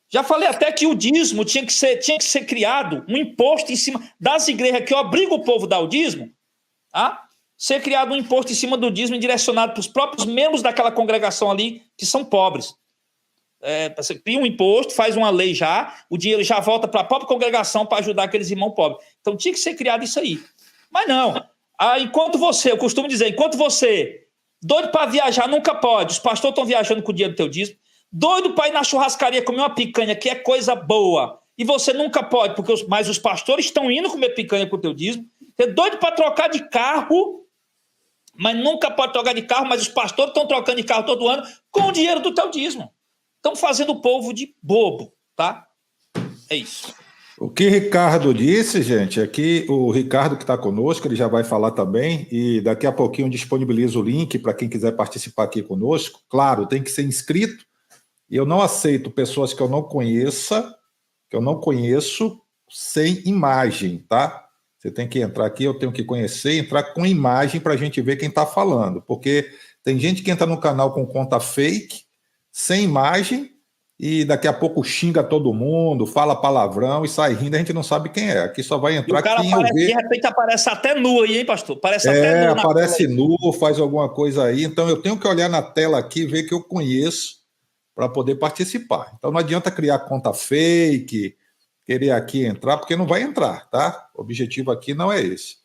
Já falei até que o dízimo tinha que ser criado um imposto em cima das igrejas que obriga o povo a dar o dízimo, tá? Ser criado um imposto em cima do dízimo direcionado para os próprios membros daquela congregação ali que são pobres. Você cria um imposto, faz uma lei o dinheiro já volta para a própria congregação para ajudar aqueles irmãos pobres. Então tinha que ser criado isso aí. Mas não. Eu costumo dizer, enquanto você, doido para viajar, nunca pode, os pastores estão viajando com o dinheiro do teu dízimo, doido para ir na churrascaria comer uma picanha, que é coisa boa, e você nunca pode, mas os pastores estão indo comer picanha com o teu dízimo, você é doido para trocar de carro, mas nunca pode trocar de carro, mas os pastores estão trocando de carro todo ano com o dinheiro do teu dízimo. Estão fazendo o povo de bobo, tá? É isso. O que Ricardo disse, gente, é que o Ricardo que está conosco, ele já vai falar também, e daqui a pouquinho disponibiliza o link para quem quiser participar aqui conosco. Claro, tem que ser inscrito, e eu não aceito pessoas que eu não conheço, sem imagem, tá? Você tem que entrar aqui, eu tenho que conhecer, entrar com imagem para a gente ver quem está falando, porque tem gente que entra no canal com conta fake, sem imagem, e daqui a pouco xinga todo mundo, fala palavrão e sai rindo, a gente não sabe quem é. Aqui só vai entrar quem eu ver. De repente aparece até nu aí, hein, pastor? Até nu aparece nu, faz alguma coisa aí. Então eu tenho que olhar na tela aqui e ver que eu conheço para poder participar. Então não adianta criar conta fake, querer aqui entrar, porque não vai entrar, tá? O objetivo aqui não é esse.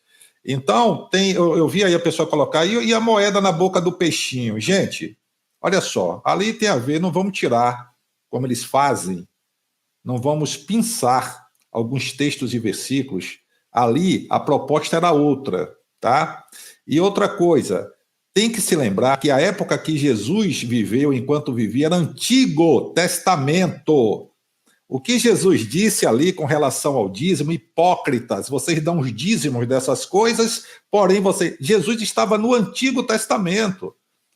Então, eu vi aí a pessoa colocar, e a moeda na boca do peixinho? Gente, olha só, ali tem a ver, não vamos tirar, como eles fazem, não vamos pinçar alguns textos e versículos. Ali, a proposta era outra, tá? E outra coisa, tem que se lembrar que a época que Jesus viveu, enquanto vivia, era Antigo Testamento. O que Jesus disse ali com relação ao dízimo, hipócritas, vocês dão os dízimos dessas coisas, porém Jesus estava no Antigo Testamento.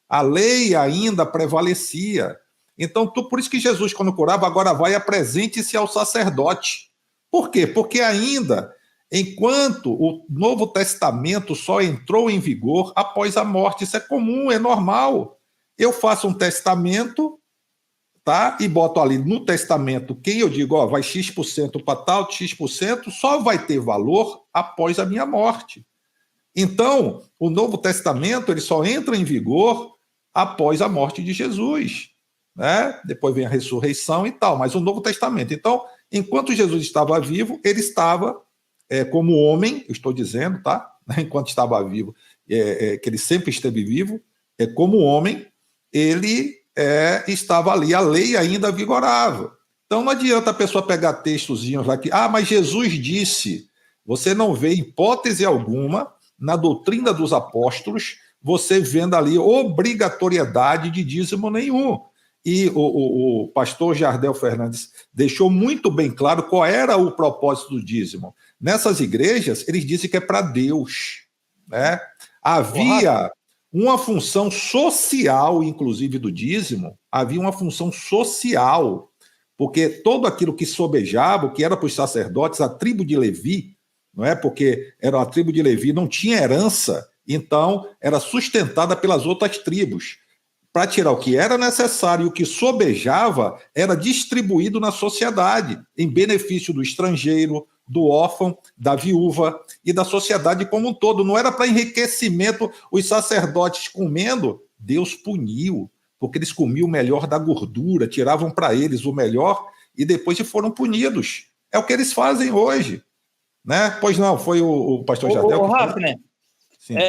A lei ainda prevalecia. Então, por isso que Jesus, quando curava, agora vai e apresente-se ao sacerdote. Por quê? Porque ainda, enquanto o Novo Testamento só entrou em vigor após a morte, isso é comum, é normal. Eu faço um testamento, tá? E boto ali no testamento quem eu digo, vai X% para tal, X% só vai ter valor após a minha morte. Então, o Novo Testamento ele só entra em vigor após a morte de Jesus, né? Depois vem a ressurreição e tal, mas o Novo Testamento. Então, enquanto Jesus estava vivo, ele estava como homem, eu estou dizendo, tá? Enquanto estava vivo, que ele sempre esteve vivo, como homem, ele estava ali, a lei ainda vigorava. Então não adianta a pessoa pegar textozinhos lá que, mas Jesus disse. Você não vê hipótese alguma na doutrina dos apóstolos, você vendo ali obrigatoriedade de dízimo nenhum. E o pastor Jardel Fernandes deixou muito bem claro qual era o propósito do dízimo. Nessas igrejas, eles dizem que é para Deus, né? Havia uma função social, inclusive do dízimo, havia uma função social, porque todo aquilo que sobejava, que era para os sacerdotes, a tribo de Levi, não é? Porque era a tribo de Levi, não tinha herança, então era sustentada pelas outras tribos. Para tirar o que era necessário e o que sobejava, era distribuído na sociedade, em benefício do estrangeiro, do órfão, da viúva e da sociedade como um todo. Não era para enriquecimento, os sacerdotes comendo, Deus puniu, porque eles comiam o melhor da gordura, tiravam para eles o melhor e depois foram punidos. É o que eles fazem hoje. Né? Pois não, foi o pastor Jardel que falou. Né?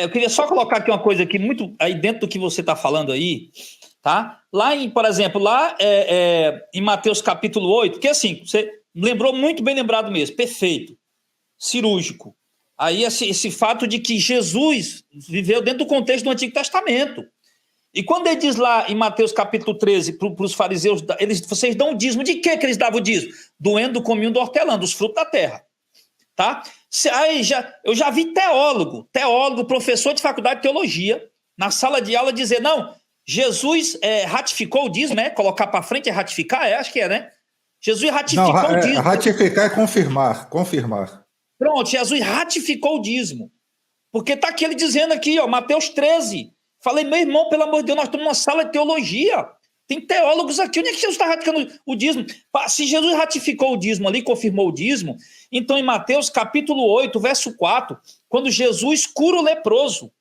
Eu queria só colocar aqui uma coisa aqui, muito aí dentro do que você está falando aí, tá? Lá por exemplo, em Mateus capítulo 8, porque assim, você lembrou muito bem lembrado mesmo, perfeito, cirúrgico. Aí esse fato de que Jesus viveu dentro do contexto do Antigo Testamento. E quando ele diz lá em Mateus capítulo 13 para os fariseus, vocês dão o dízimo, de que eles davam o dízimo? Do endo, do cominho, do hortelã, dos frutos da terra. Tá? Eu já vi teólogo, professor de faculdade de teologia, na sala de aula dizer, não, Jesus ratificou o dízimo, né? Colocar para frente é ratificar? Acho que é, né? Jesus ratificou o dízimo. Ratificar é confirmar. Pronto, Jesus ratificou o dízimo. Porque está aqui ele dizendo aqui, ó, Mateus 13. Falei, meu irmão, pelo amor de Deus, nós estamos numa sala de teologia. Tem teólogos aqui. Onde é que Jesus está ratificando o dízimo? Se Jesus ratificou o dízimo ali, confirmou o dízimo, então em Mateus capítulo 8, verso 4, quando Jesus cura o leproso,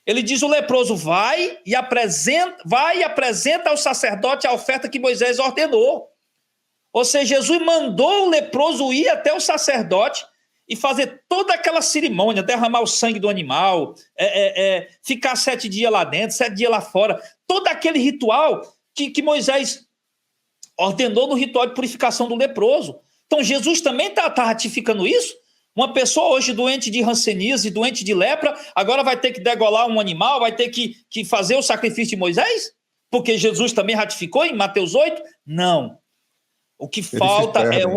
ele diz o leproso, vai e apresenta ao sacerdote a oferta que Moisés ordenou. Ou seja, Jesus mandou o leproso ir até o sacerdote e fazer toda aquela cerimônia, derramar o sangue do animal, ficar 7 dias lá dentro, 7 dias lá fora, todo aquele ritual que Moisés ordenou no ritual de purificação do leproso. Então, Jesus também está ratificando isso? Uma pessoa hoje doente de hanseníase, doente de lepra, agora vai ter que degolar um animal, vai ter que fazer o sacrifício de Moisés? Porque Jesus também ratificou em Mateus 8? Não. O que falta é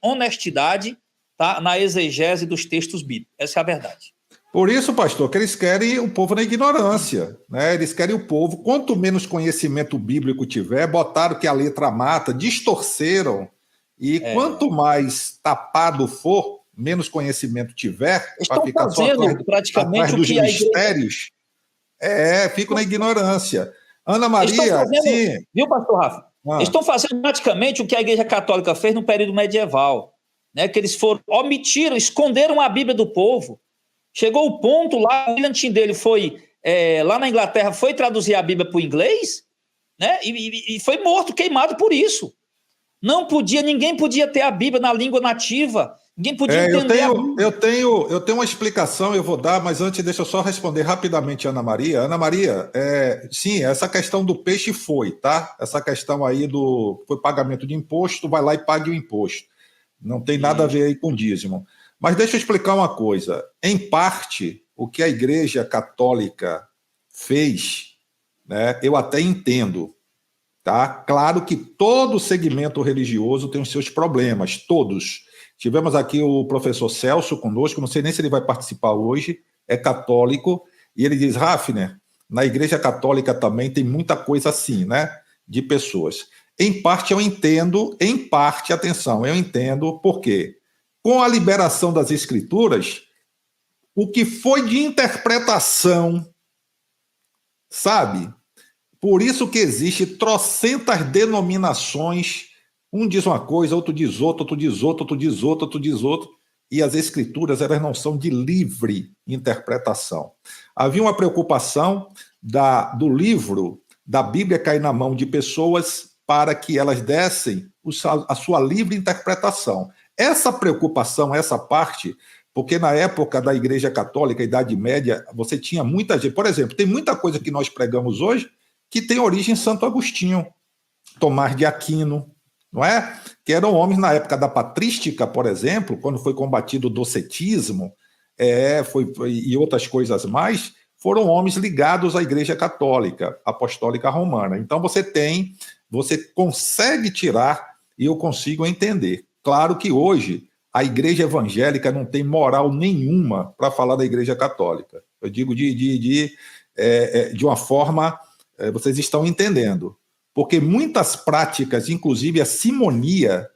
honestidade, tá, na exegese dos textos bíblicos. Essa é a verdade. Por isso, pastor, que eles querem o povo na ignorância, né? Eles querem o povo, quanto menos conhecimento bíblico tiver, botaram que a letra mata, distorceram, e quanto mais tapado for, menos conhecimento tiver, para ficar só atrás dos mistérios, fico na ignorância. Ana Maria, sim. Viu, pastor Rafa? Eles estão fazendo praticamente o que a Igreja Católica fez no período medieval, né? Que eles omitiram, esconderam a Bíblia do povo. Chegou o ponto lá, o William Tyndale foi lá na Inglaterra, foi traduzir a Bíblia para o inglês, né? E foi morto, queimado por isso. Ninguém podia ter a Bíblia na língua nativa, ninguém podia entender. Eu tenho uma explicação, eu vou dar, mas antes deixa eu só responder rapidamente a Ana Maria. Ana Maria, sim, essa questão do peixe foi, tá? Essa questão aí foi pagamento de imposto, vai lá e pague o imposto. Não tem nada a ver aí com dízimo. Mas deixa eu explicar uma coisa. Em parte, o que a Igreja Católica fez, né, eu até entendo. Tá? Claro que todo segmento religioso tem os seus problemas, todos. Tivemos aqui o professor Celso conosco, não sei nem se ele vai participar hoje, é católico, e ele diz, Hafner, na Igreja Católica também tem muita coisa assim, né, de pessoas. Em parte eu entendo, atenção, eu entendo por quê. Com a liberação das escrituras, o que foi de interpretação, sabe? Por isso que existe trocentas denominações, um diz uma coisa, outro diz outra, outro diz outra, outro diz outra, outro diz outra, e as escrituras elas não são de livre interpretação. Havia uma preocupação do livro, da Bíblia cair na mão de pessoas para que elas dessem a sua livre interpretação. Essa preocupação, essa parte, porque na época da Igreja Católica, Idade Média, você tinha muita gente, por exemplo, tem muita coisa que nós pregamos hoje que tem origem em Santo Agostinho, Tomás de Aquino, não é? Que eram homens na época da patrística, por exemplo, quando foi combatido o docetismo, e outras coisas mais, foram homens ligados à Igreja Católica, Apostólica Romana. Então você consegue tirar, e eu consigo entender. Claro que hoje a Igreja Evangélica não tem moral nenhuma para falar da Igreja Católica. Eu digo de uma forma, vocês estão entendendo. Porque muitas práticas, inclusive a simonia,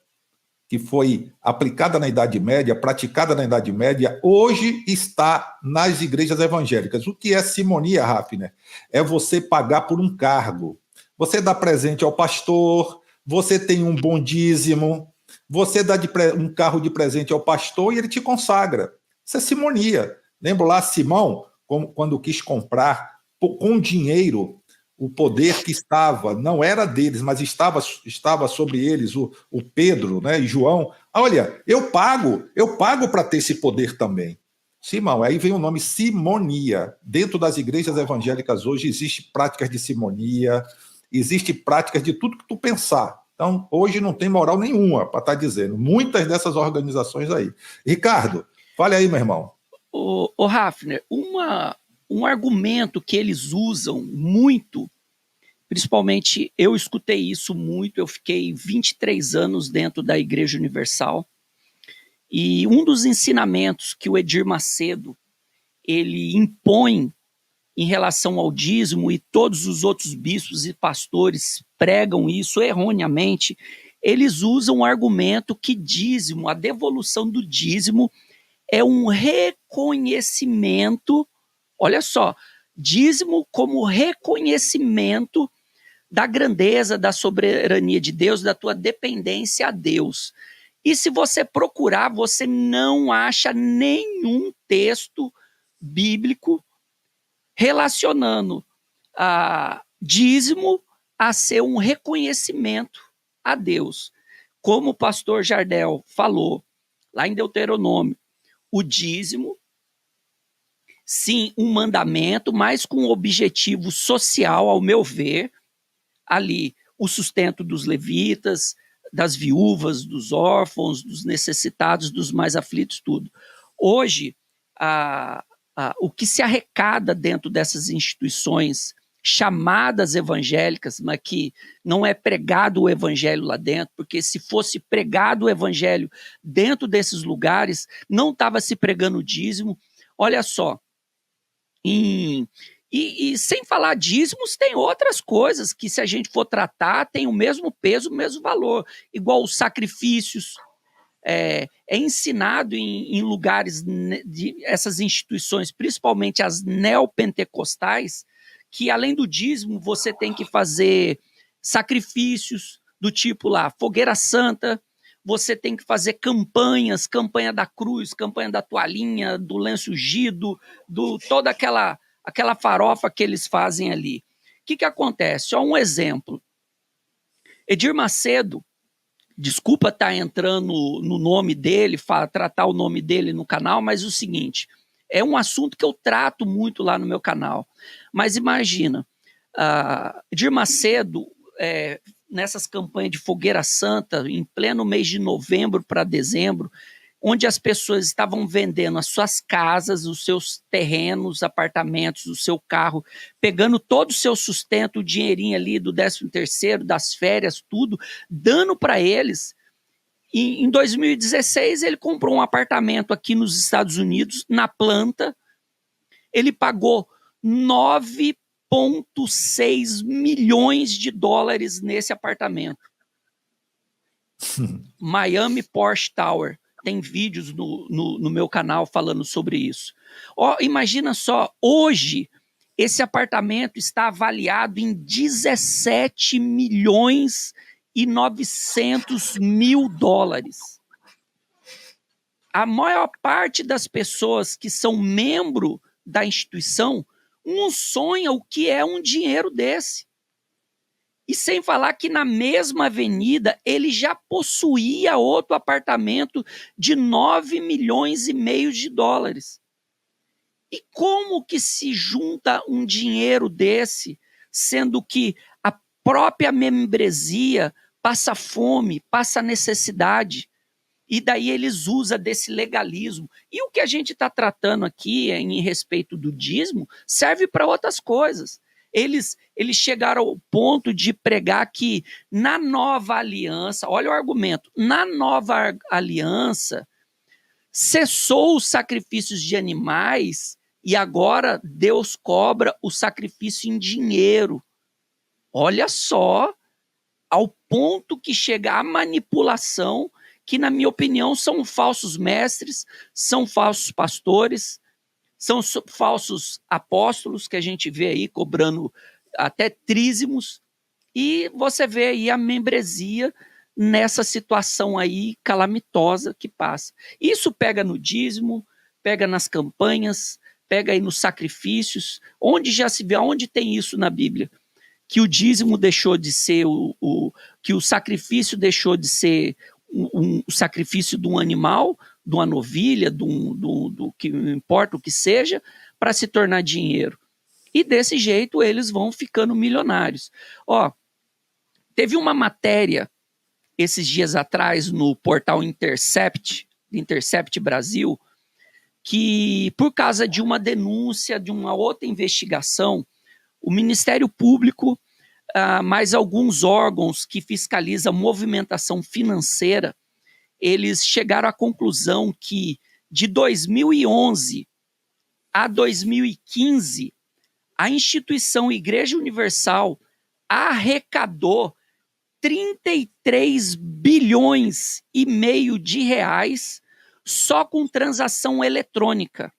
que foi aplicada na Idade Média, praticada na Idade Média, hoje está nas igrejas evangélicas. O que é simonia, Hafner? É você pagar por um cargo. Você dá presente ao pastor, você tem um bom dízimo, você dá um carro de presente ao pastor e ele te consagra. Isso é simonia. Lembra lá Simão, quando quis comprar com dinheiro o poder que não era deles, mas estava sobre eles, o Pedro, né, e João. Olha, eu pago para ter esse poder também. Simão, aí vem o nome simonia. Dentro das igrejas evangélicas hoje existe práticas de simonia, existe práticas de tudo que tu pensar. Então, hoje não tem moral nenhuma para estar dizendo. Muitas dessas organizações aí. Ricardo, fale aí, meu irmão. O Hafner, um argumento que eles usam muito, principalmente eu escutei isso muito, eu fiquei 23 anos dentro da Igreja Universal, e um dos ensinamentos que o Edir Macedo ele impõe em relação ao dízimo, e todos os outros bispos e pastores pregam isso erroneamente, eles usam o argumento que dízimo, a devolução do dízimo, é um reconhecimento, olha só, dízimo como reconhecimento da grandeza, da soberania de Deus, da tua dependência a Deus. E se você procurar, você não acha nenhum texto bíblico relacionando a dízimo a ser um reconhecimento a Deus. Como o pastor Jardel falou, lá em Deuteronômio, o dízimo, sim, um mandamento, mas com um objetivo social, ao meu ver, ali o sustento dos levitas, das viúvas, dos órfãos, dos necessitados, dos mais aflitos, tudo. Hoje, o que se arrecada dentro dessas instituições chamadas evangélicas, mas que não é pregado o evangelho lá dentro, porque se fosse pregado o evangelho dentro desses lugares, não estava se pregando o dízimo. Olha só, e sem falar dízimos, tem outras coisas que, se a gente for tratar, tem o mesmo peso, o mesmo valor, igual os sacrifícios. É ensinado em lugares de essas instituições, principalmente as neopentecostais, que além do dízimo você tem que fazer sacrifícios do tipo lá, fogueira santa, você tem que fazer campanhas, campanha da cruz, campanha da toalhinha, do lenço ungido, toda aquela farofa que eles fazem ali. O que acontece? Só um exemplo. Edir Macedo, desculpa estar entrando no nome dele, tratar o nome dele no canal, mas o seguinte, é um assunto que eu trato muito lá no meu canal. Mas imagina, Edir Macedo, nessas campanhas de fogueira santa, em pleno mês de novembro para dezembro, onde as pessoas estavam vendendo as suas casas, os seus terrenos, apartamentos, o seu carro, pegando todo o seu sustento, o dinheirinho ali do 13º, das férias, tudo, dando para eles. E em 2016, ele comprou um apartamento aqui nos Estados Unidos, na planta. Ele pagou 9,6 milhões de dólares nesse apartamento. Miami Porsche Tower. Tem vídeos no meu canal falando sobre isso. Imagina só, hoje esse apartamento está avaliado em 17 milhões e 900 mil dólares. A maior parte das pessoas que são membro da instituição não sonha o que é um dinheiro desse. E sem falar que na mesma avenida ele já possuía outro apartamento de 9 milhões e meio de dólares. E como que se junta um dinheiro desse, sendo que a própria membresia passa fome, passa necessidade. E daí eles usam desse legalismo. E o que a gente está tratando aqui em respeito do dízimo serve para outras coisas. Eles chegaram ao ponto de pregar que na nova aliança, olha o argumento, na nova aliança cessou os sacrifícios de animais e agora Deus cobra o sacrifício em dinheiro. Olha só ao ponto que chega a manipulação, que na minha opinião são falsos mestres, são falsos pastores, são falsos apóstolos que a gente vê aí cobrando até trízimos, e você vê aí a membresia nessa situação aí calamitosa que passa. Isso pega no dízimo, pega nas campanhas, pega aí nos sacrifícios, onde já se vê, onde tem isso na Bíblia, que o dízimo deixou de ser que o sacrifício deixou de ser o sacrifício de um animal, de uma novilha, do que importa o que seja, para se tornar dinheiro. E desse jeito eles vão ficando milionários. Ó, teve uma matéria esses dias atrás no portal Intercept Brasil, que por causa de uma denúncia, de uma outra investigação, o Ministério Público, mais alguns órgãos que fiscalizam movimentação financeira, eles chegaram à conclusão que de 2011 a 2015, a instituição Igreja Universal arrecadou 33 bilhões e meio de reais só com transação eletrônica.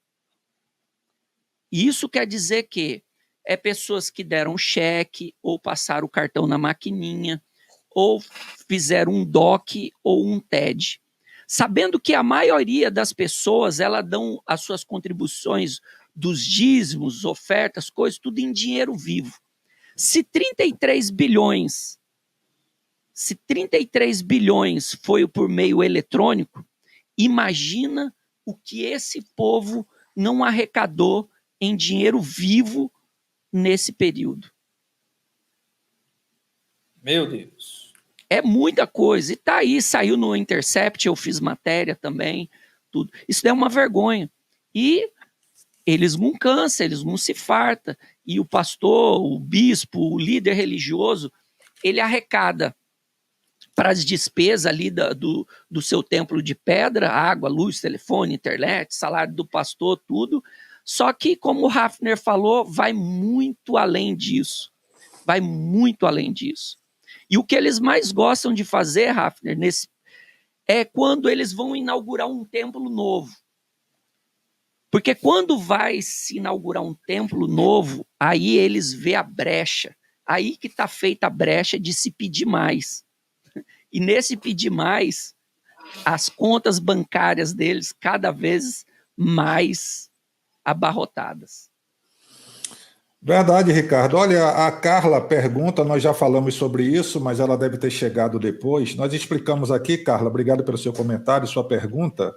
Isso quer dizer que é pessoas que deram cheque ou passaram o cartão na maquininha ou fizeram um DOC ou um TED. Sabendo que a maioria das pessoas, elas dão as suas contribuições dos dízimos, ofertas, coisas, tudo em dinheiro vivo. Se 33 bilhões foi por meio eletrônico, imagina o que esse povo não arrecadou em dinheiro vivo nesse período. Meu Deus. É muita coisa. E tá aí, saiu no Intercept, eu fiz matéria também, tudo. Isso é uma vergonha. E eles não cansam, eles não se fartam. E o pastor, o bispo, o líder religioso, ele arrecada para as despesas ali do seu templo de pedra, água, luz, telefone, internet, salário do pastor, tudo. Só que, como o Hafner falou, vai muito além disso. Vai muito além disso. E o que eles mais gostam de fazer, Hafner, é quando eles vão inaugurar um templo novo. Porque quando vai se inaugurar um templo novo, aí eles vê a brecha. Aí que está feita a brecha de se pedir mais. E nesse pedir mais, as contas bancárias deles cada vez mais abarrotadas. Verdade, Ricardo. Olha, a Carla pergunta, nós já falamos sobre isso, mas ela deve ter chegado depois. Nós explicamos aqui, Carla, obrigado pelo seu comentário, sua pergunta.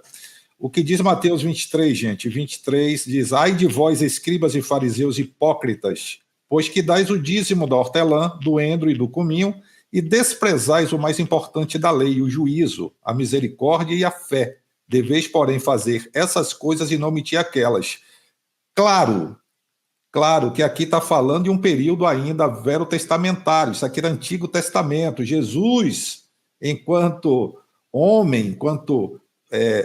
O que diz Mateus 23, gente? 23 diz: ai de vós, escribas e fariseus hipócritas, pois que dais o dízimo da hortelã, do endro e do cominho, e desprezais o mais importante da lei, o juízo, a misericórdia e a fé. Deveis, porém, fazer essas coisas e não omitir aquelas. Claro que aqui está falando de um período ainda verotestamentário, isso aqui era Antigo Testamento. Jesus, enquanto homem, enquanto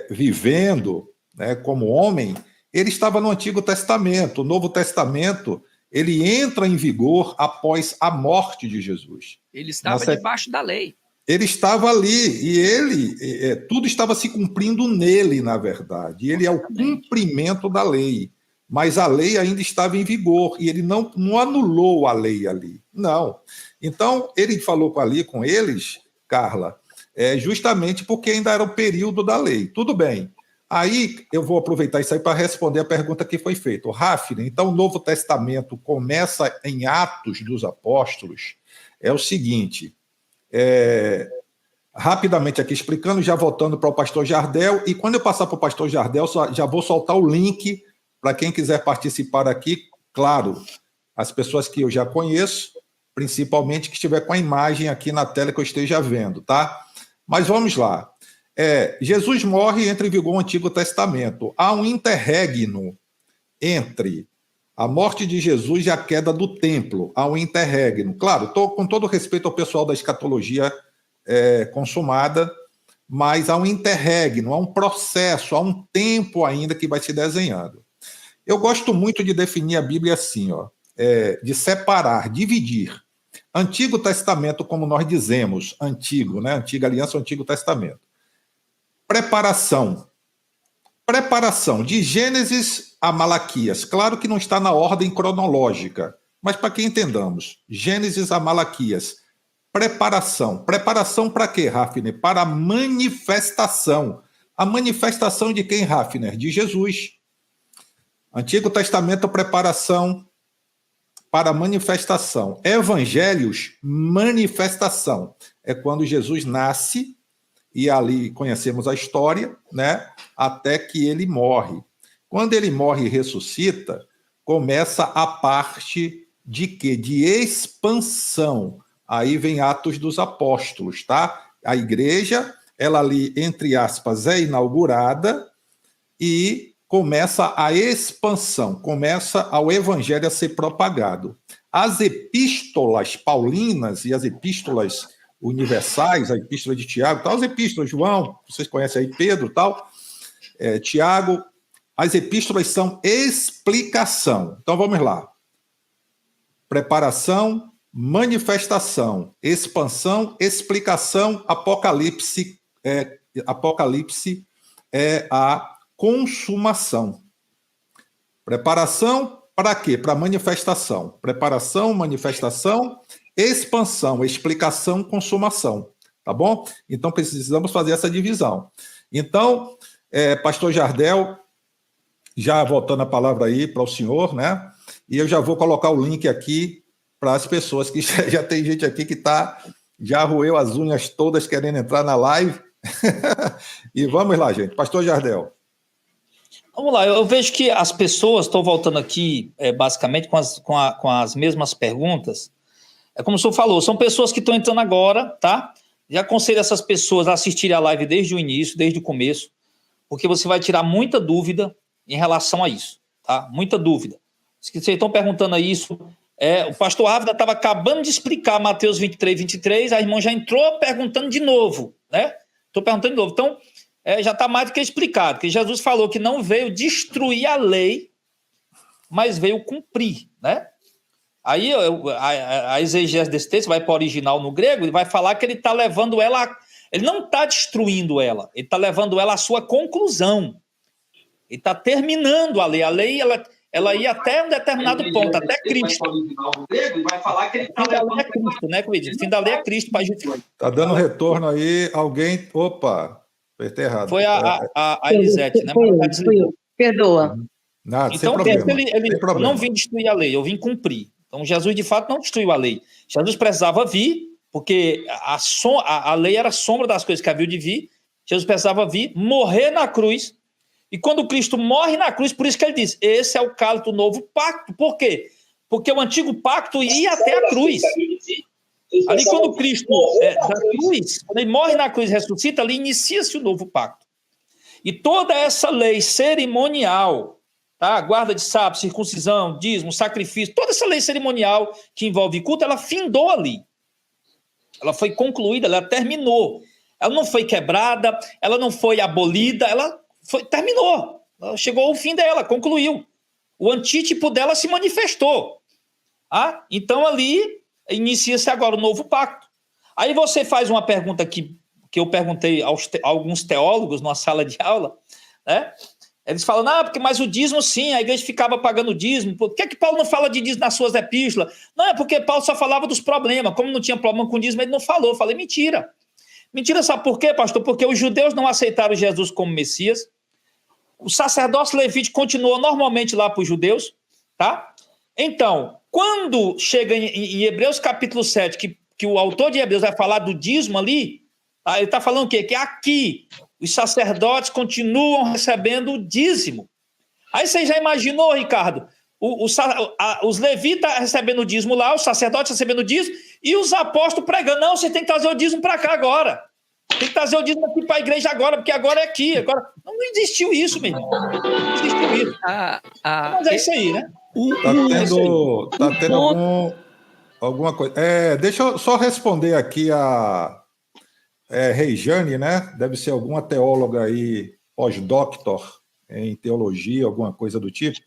vivendo, né, como homem, ele estava no Antigo Testamento. O Novo Testamento, ele entra em vigor após a morte de Jesus. Ele estava debaixo da lei. Ele estava ali, e tudo estava se cumprindo nele, na verdade. Ele é o cumprimento da lei. Mas a lei ainda estava em vigor, e ele não anulou a lei ali. Não. Então, ele falou ali com eles, Carla, justamente porque ainda era o período da lei. Tudo bem. Aí, eu vou aproveitar isso aí para responder a pergunta que foi feita. O Hafner, então, o Novo Testamento começa em Atos dos Apóstolos. É o seguinte, rapidamente aqui explicando, já voltando para o pastor Jardel, e quando eu passar para o pastor Jardel, já vou soltar o link para quem quiser participar aqui. Claro, as pessoas que eu já conheço, principalmente que estiver com a imagem aqui na tela que eu esteja vendo, tá? Mas vamos lá. Jesus morre e entra em vigor o Antigo Testamento. Há um interregno entre a morte de Jesus e a queda do templo. Há um interregno. Claro, com todo respeito ao pessoal da escatologia consumada, mas há um interregno, há um processo, há um tempo ainda que vai se desenhando. Eu gosto muito de definir a Bíblia assim, de separar, dividir. Antigo Testamento, como nós dizemos, antigo, né? Antiga Aliança, Antigo Testamento. Preparação de Gênesis a Malaquias. Claro que não está na ordem cronológica, mas para que entendamos, Gênesis a Malaquias. Preparação para quê, Hafner? Para a manifestação. A manifestação de quem, Hafner? De Jesus. Antigo Testamento, preparação para manifestação. Evangelhos, manifestação. É quando Jesus nasce, e ali conhecemos a história, né? Até que ele morre. Quando ele morre e ressuscita, começa a parte de quê? De expansão. Aí vem Atos dos Apóstolos, tá? A igreja, ela ali, entre aspas, é inaugurada e começa a expansão, começa ao evangelho a ser propagado. As epístolas paulinas e as epístolas universais, a epístola de Tiago, tal, as epístolas, João, vocês conhecem aí, Pedro, tal, Tiago, as epístolas são explicação. Então vamos lá. Preparação, manifestação, expansão, explicação, Apocalipse é a consumação. Preparação para quê? Para manifestação. Preparação, manifestação, expansão, explicação, consumação. Tá bom? Então precisamos fazer essa divisão. Então, pastor Jardel, já voltando a palavra aí para o senhor, né? E eu já vou colocar o link aqui para as pessoas, que já tem gente aqui que já roeu as unhas todas querendo entrar na live. E vamos lá, gente. Pastor Jardel. Vamos lá, eu vejo que as pessoas estão voltando aqui, basicamente, com as mesmas perguntas. É como o senhor falou, são pessoas que estão entrando agora, tá? Já aconselho essas pessoas a assistirem a live desde o início, desde o começo, porque você vai tirar muita dúvida em relação a isso, tá? Muita dúvida. Vocês estão perguntando a isso. O pastor Ávila estava acabando de explicar Mateus 23, a irmã já entrou perguntando de novo, né? Estou perguntando de novo. Então, já está mais do que explicado, que Jesus falou que não veio destruir a lei, mas veio cumprir, né? Aí a exegese desse texto vai para o original no grego e vai falar que ele está levando ela, ele não está destruindo ela, ele está levando ela à sua conclusão. Ele está terminando a lei. A lei, ela ia até um determinado ponto, até Cristo. Vai falar que ele está levando a Cristo, né, Cuide? O fim da lei é Cristo para justificar. Está dando retorno aí, alguém... Opa, apertei errado. Foi a Elisete, né? Perdoa. Nada, então, sem problema. Eu não vim destruir a lei, eu vim cumprir. Então, Jesus, de fato, não destruiu a lei. Jesus precisava vir, porque a lei era a sombra das coisas que havia de vir. Jesus precisava vir, morrer na cruz. E quando Cristo morre na cruz, por isso que ele diz, esse é o cálice do novo pacto. Por quê? Porque o antigo pacto ia até a cruz. Ali, quando Cristo da cruz, quando ele morre na cruz e ressuscita, ali inicia-se o novo pacto. E toda essa lei cerimonial, tá? Guarda de sábado, circuncisão, dízimo, sacrifício, toda essa lei cerimonial que envolve culto, ela findou ali. Ela foi concluída, ela terminou. Ela não foi quebrada, ela não foi abolida, terminou. Ela chegou ao fim dela, concluiu. O antítipo dela se manifestou. Então ali inicia-se agora o novo pacto. Aí você faz uma pergunta que eu perguntei a alguns teólogos numa sala de aula, né? Eles falam, mas o dízimo sim, a igreja ficava pagando dízimo. Por que Paulo não fala de dízimo nas suas epístolas? Não, é porque Paulo só falava dos problemas. Como não tinha problema com dízimo, ele não falou. Eu falei, mentira. Mentira, sabe por quê, pastor? Porque os judeus não aceitaram Jesus como Messias. O sacerdócio levítico continuou normalmente lá para os judeus, tá? Então, quando chega em Hebreus capítulo 7, que o autor de Hebreus vai falar do dízimo ali, tá? Ele está falando o quê? Que aqui os sacerdotes continuam recebendo o dízimo. Aí você já imaginou, Ricardo, os levitas recebendo o dízimo lá, os sacerdotes recebendo o dízimo, e os apóstolos pregando. Não, você tem que trazer o dízimo para cá agora. Tem que trazer o dízimo aqui para a igreja agora, porque agora é aqui. Agora... Não existiu isso, meu irmão. Não existiu isso. Mas é isso aí, né? Tá tendo alguma coisa. Deixa eu só responder aqui a Rejane, né? Deve ser alguma teóloga aí, pós-doctor em teologia, alguma coisa do tipo.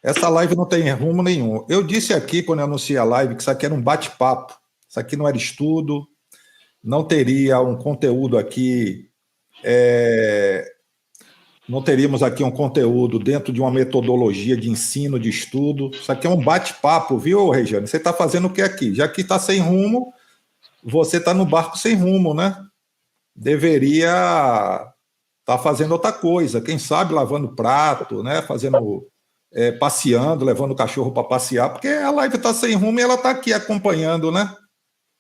Essa live não tem rumo nenhum. Eu disse aqui, quando eu anunciei a live, que isso aqui era um bate-papo. Isso aqui não era estudo, não teria um conteúdo aqui, não teríamos aqui um conteúdo dentro de uma metodologia de ensino, de estudo. Isso aqui é um bate-papo, viu, Regiane? Você está fazendo o que aqui? Já que está sem rumo, você está no barco sem rumo, né? Deveria estar fazendo outra coisa. Quem sabe lavando prato, né? Passeando, levando o cachorro para passear, porque a live está sem rumo e ela está aqui acompanhando, né?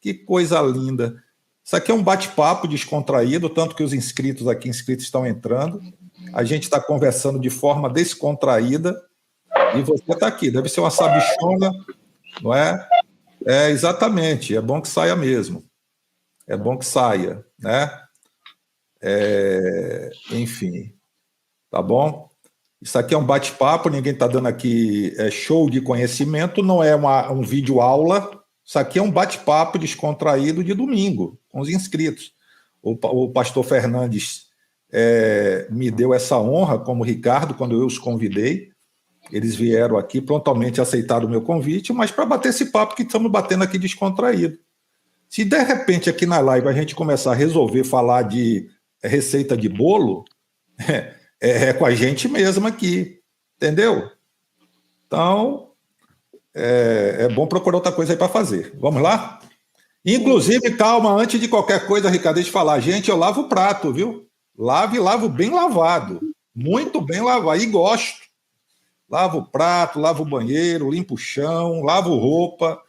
Que coisa linda. Isso aqui é um bate-papo descontraído, tanto que os inscritos estão entrando. A gente está conversando de forma descontraída e você está aqui. Deve ser uma sabichona, não é? Exatamente. É bom que saia mesmo. É bom que saia, né? Enfim, tá bom? Isso aqui é um bate-papo, ninguém está dando aqui show de conhecimento, não é um vídeo aula. Isso aqui é um bate-papo descontraído de domingo, com os inscritos. O pastor Fernandes me deu essa honra, como Ricardo, quando eu os convidei. Eles vieram aqui, prontamente aceitaram o meu convite, mas para bater esse papo que estamos batendo aqui descontraído. Se de repente aqui na live a gente começar a resolver falar de receita de bolo, é com a gente mesmo aqui, entendeu? Então, é bom procurar outra coisa aí para fazer. Vamos lá? Inclusive, calma, antes de qualquer coisa, Ricardo, deixa eu falar. Gente, eu lavo o prato, viu? Lavo bem lavado. Muito bem lavado. E gosto. Lavo o prato, lavo o banheiro, limpo o chão, lavo roupa,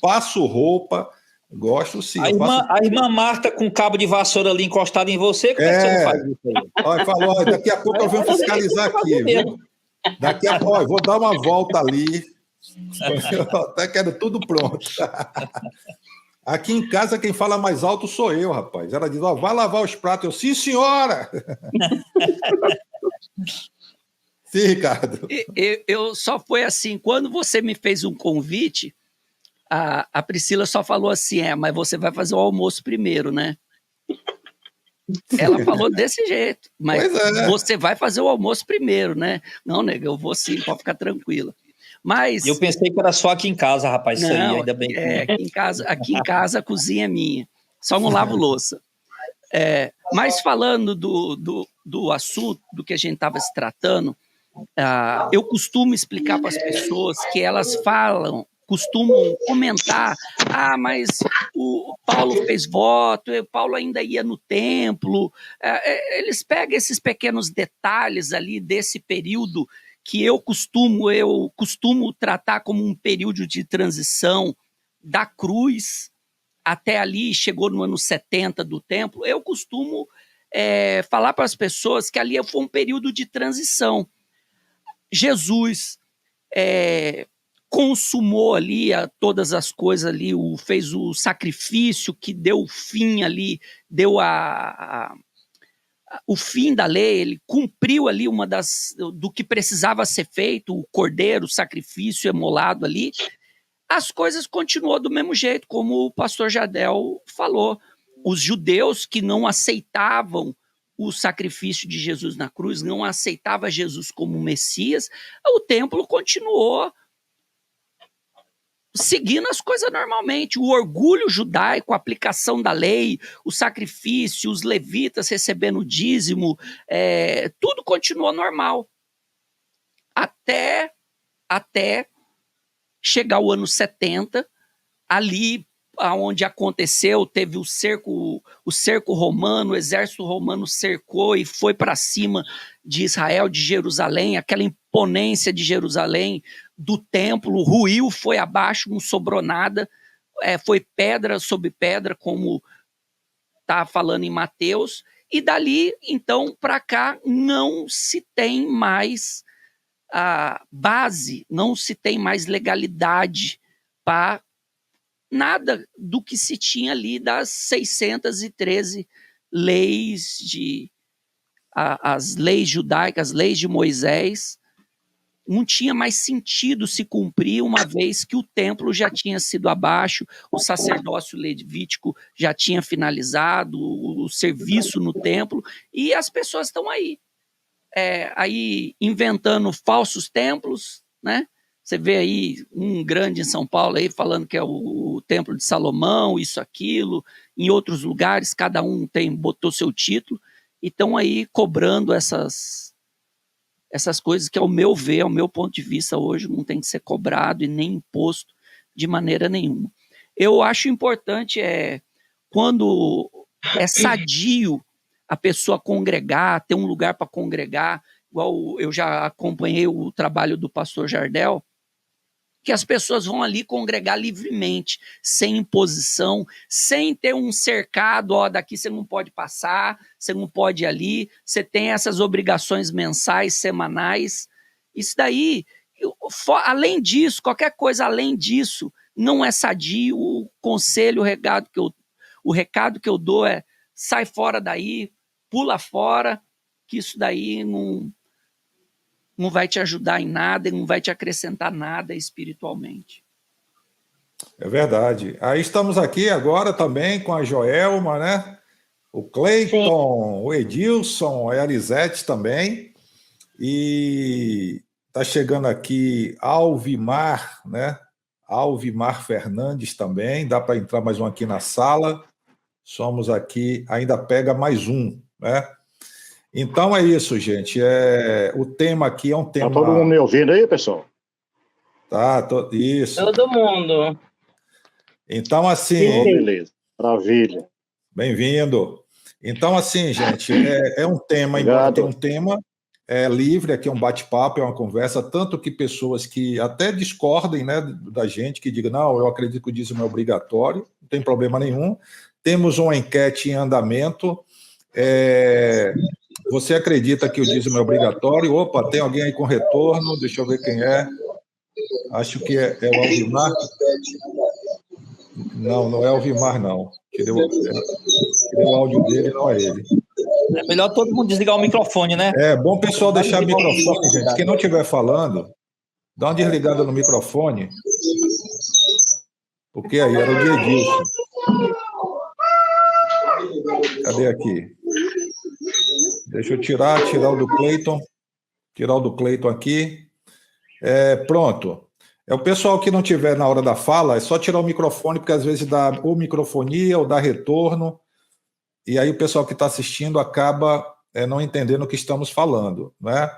passo roupa. Gosto sim. A irmã Marta com cabo de vassoura ali encostado em você, como é que você não faz isso aí? Olha, falou, daqui a pouco eu venho fiscalizar aqui, viu? Daqui a pouco, vou dar uma volta ali. Eu até quero tudo pronto. Aqui em casa, quem fala mais alto sou eu, rapaz. Ela diz, vai lavar os pratos. Eu, sim, senhora! Sim, Ricardo. Eu só foi assim, quando você me fez um convite, a Priscila só falou assim, mas você vai fazer o almoço primeiro, né? Ela falou desse jeito, mas você vai fazer o almoço primeiro, né? Não, nega, eu vou sim, pode ficar tranquila. Mas eu pensei que era só aqui em casa, rapaz, isso aí, ainda bem que... aqui em casa a cozinha é minha, só não lavo louça. Mas falando do assunto, do que a gente estava se tratando, eu costumo explicar para as pessoas que elas costumam comentar, mas o Paulo fez voto, o Paulo ainda ia no templo. Eles pegam esses pequenos detalhes ali desse período que eu costumo tratar como um período de transição da cruz até ali, chegou no ano 70 do templo. Eu costumo falar para as pessoas que ali foi um período de transição. Jesus consumou ali todas as coisas ali, fez o sacrifício que deu o fim ali, deu o fim da lei, ele cumpriu ali do que precisava ser feito, o cordeiro, o sacrifício emolado ali. As coisas continuam do mesmo jeito, como o pastor Jadel falou. Os judeus que não aceitavam o sacrifício de Jesus na cruz, não aceitava Jesus como Messias, o templo continuou seguindo as coisas normalmente. O orgulho judaico, a aplicação da lei, o sacrifício, os levitas recebendo o dízimo, tudo continuou normal. Até chegar o ano 70, ali onde aconteceu, teve o cerco romano, o exército romano cercou e foi para cima de Israel, de Jerusalém, aquela imponência de Jerusalém, do templo, ruiu, foi abaixo, não sobrou nada, foi pedra sobre pedra, como está falando em Mateus, e dali, então, para cá, não se tem mais a base, não se tem mais legalidade para nada do que se tinha ali das 613 leis as leis judaicas, as leis de Moisés. Não tinha mais sentido se cumprir, uma vez que o templo já tinha sido abaixo, o sacerdócio levítico já tinha finalizado, o serviço no templo, e as pessoas estão aí inventando falsos templos, né? Você vê aí um grande em São Paulo aí falando que é o Templo de Salomão, isso, aquilo. Em outros lugares, cada um botou seu título e estão aí cobrando essas coisas que, ao meu ver, ao meu ponto de vista, hoje não tem que ser cobrado e nem imposto de maneira nenhuma. Eu acho importante quando é sadio a pessoa congregar, ter um lugar para congregar, igual eu já acompanhei o trabalho do pastor Jardel, que as pessoas vão ali congregar livremente, sem imposição, sem ter um cercado, daqui você não pode passar, você não pode ir ali, você tem essas obrigações mensais, semanais. Isso daí, além disso, qualquer coisa além disso, não é sadio. O conselho, o recado que eu dou é: sai fora daí, pula fora, que isso daí não vai te ajudar em nada, não vai te acrescentar nada espiritualmente. É verdade. Aí estamos aqui agora também com a Joelma, né? O Cleiton, o Edilson, a Elisete também. E está chegando aqui Alvimar, né? Alvimar Fernandes também. Dá para entrar mais um aqui na sala. Somos aqui, ainda pega mais um, né? Então é isso, gente. O tema aqui é um tema... Tá todo mundo me ouvindo aí, pessoal? Tá, isso. Todo mundo. Então, assim... Oh, beleza, maravilha. Bem-vindo. Então, assim, gente, é um tema, embora tenha um tema livre, aqui é um bate-papo, é uma conversa, tanto que pessoas que até discordem, né, da gente, que digam, não, eu acredito que o dízimo é obrigatório, não tem problema nenhum. Temos uma enquete em andamento. Você acredita que o dízimo é obrigatório? Opa, tem alguém aí com retorno, deixa eu ver quem é. Acho que é o Alvimar. Não é o Alvimar, não. Tirei o áudio dele, não é ele. É melhor todo mundo desligar o microfone, né? É bom o pessoal deixar o microfone, gente. Quem não estiver falando, dá uma desligada no microfone. Porque aí era o de Edilson. Cadê aqui? Deixa eu tirar o do Cleiton. Tirar o do Cleiton aqui. Pronto. O pessoal que não tiver na hora da fala, é só tirar o microfone, porque às vezes dá ou microfonia ou dá retorno, e aí o pessoal que está assistindo acaba não entendendo o que estamos falando, né?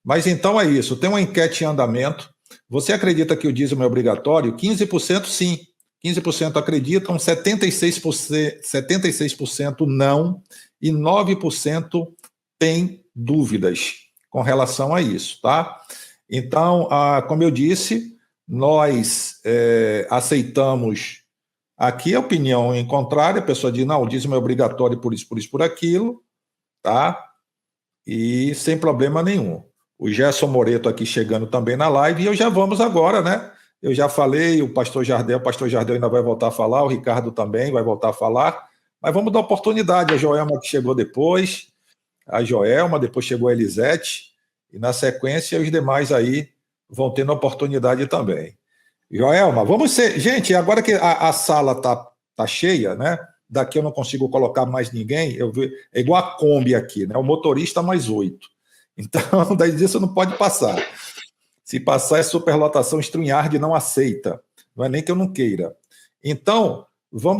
Mas então é isso, tem uma enquete em andamento. Você acredita que o dízimo é obrigatório? 15% sim, 15% acreditam, 76% não, e 9% tem dúvidas com relação a isso, tá? Então, como eu disse, nós aceitamos aqui a opinião em contrário, a pessoa diz, não, o dízimo é obrigatório por isso, por aquilo, tá? E sem problema nenhum. O Gerson Moreto aqui chegando também na live, e eu já vamos agora, né? Eu já falei, o pastor Jardel ainda vai voltar a falar, o Ricardo também vai voltar a falar, mas vamos dar oportunidade, a Joelma que chegou depois, depois chegou a Elisete, e na sequência os demais aí vão tendo oportunidade também. Joelma, vamos ser... Gente, agora que a sala tá cheia, né? Daqui eu não consigo colocar mais ninguém, é igual a Kombi aqui, né? O motorista mais 8. Então, daí disso não pode passar. Se passar é superlotação, StreamYard não aceita. Não é nem que eu não queira. Então, vamos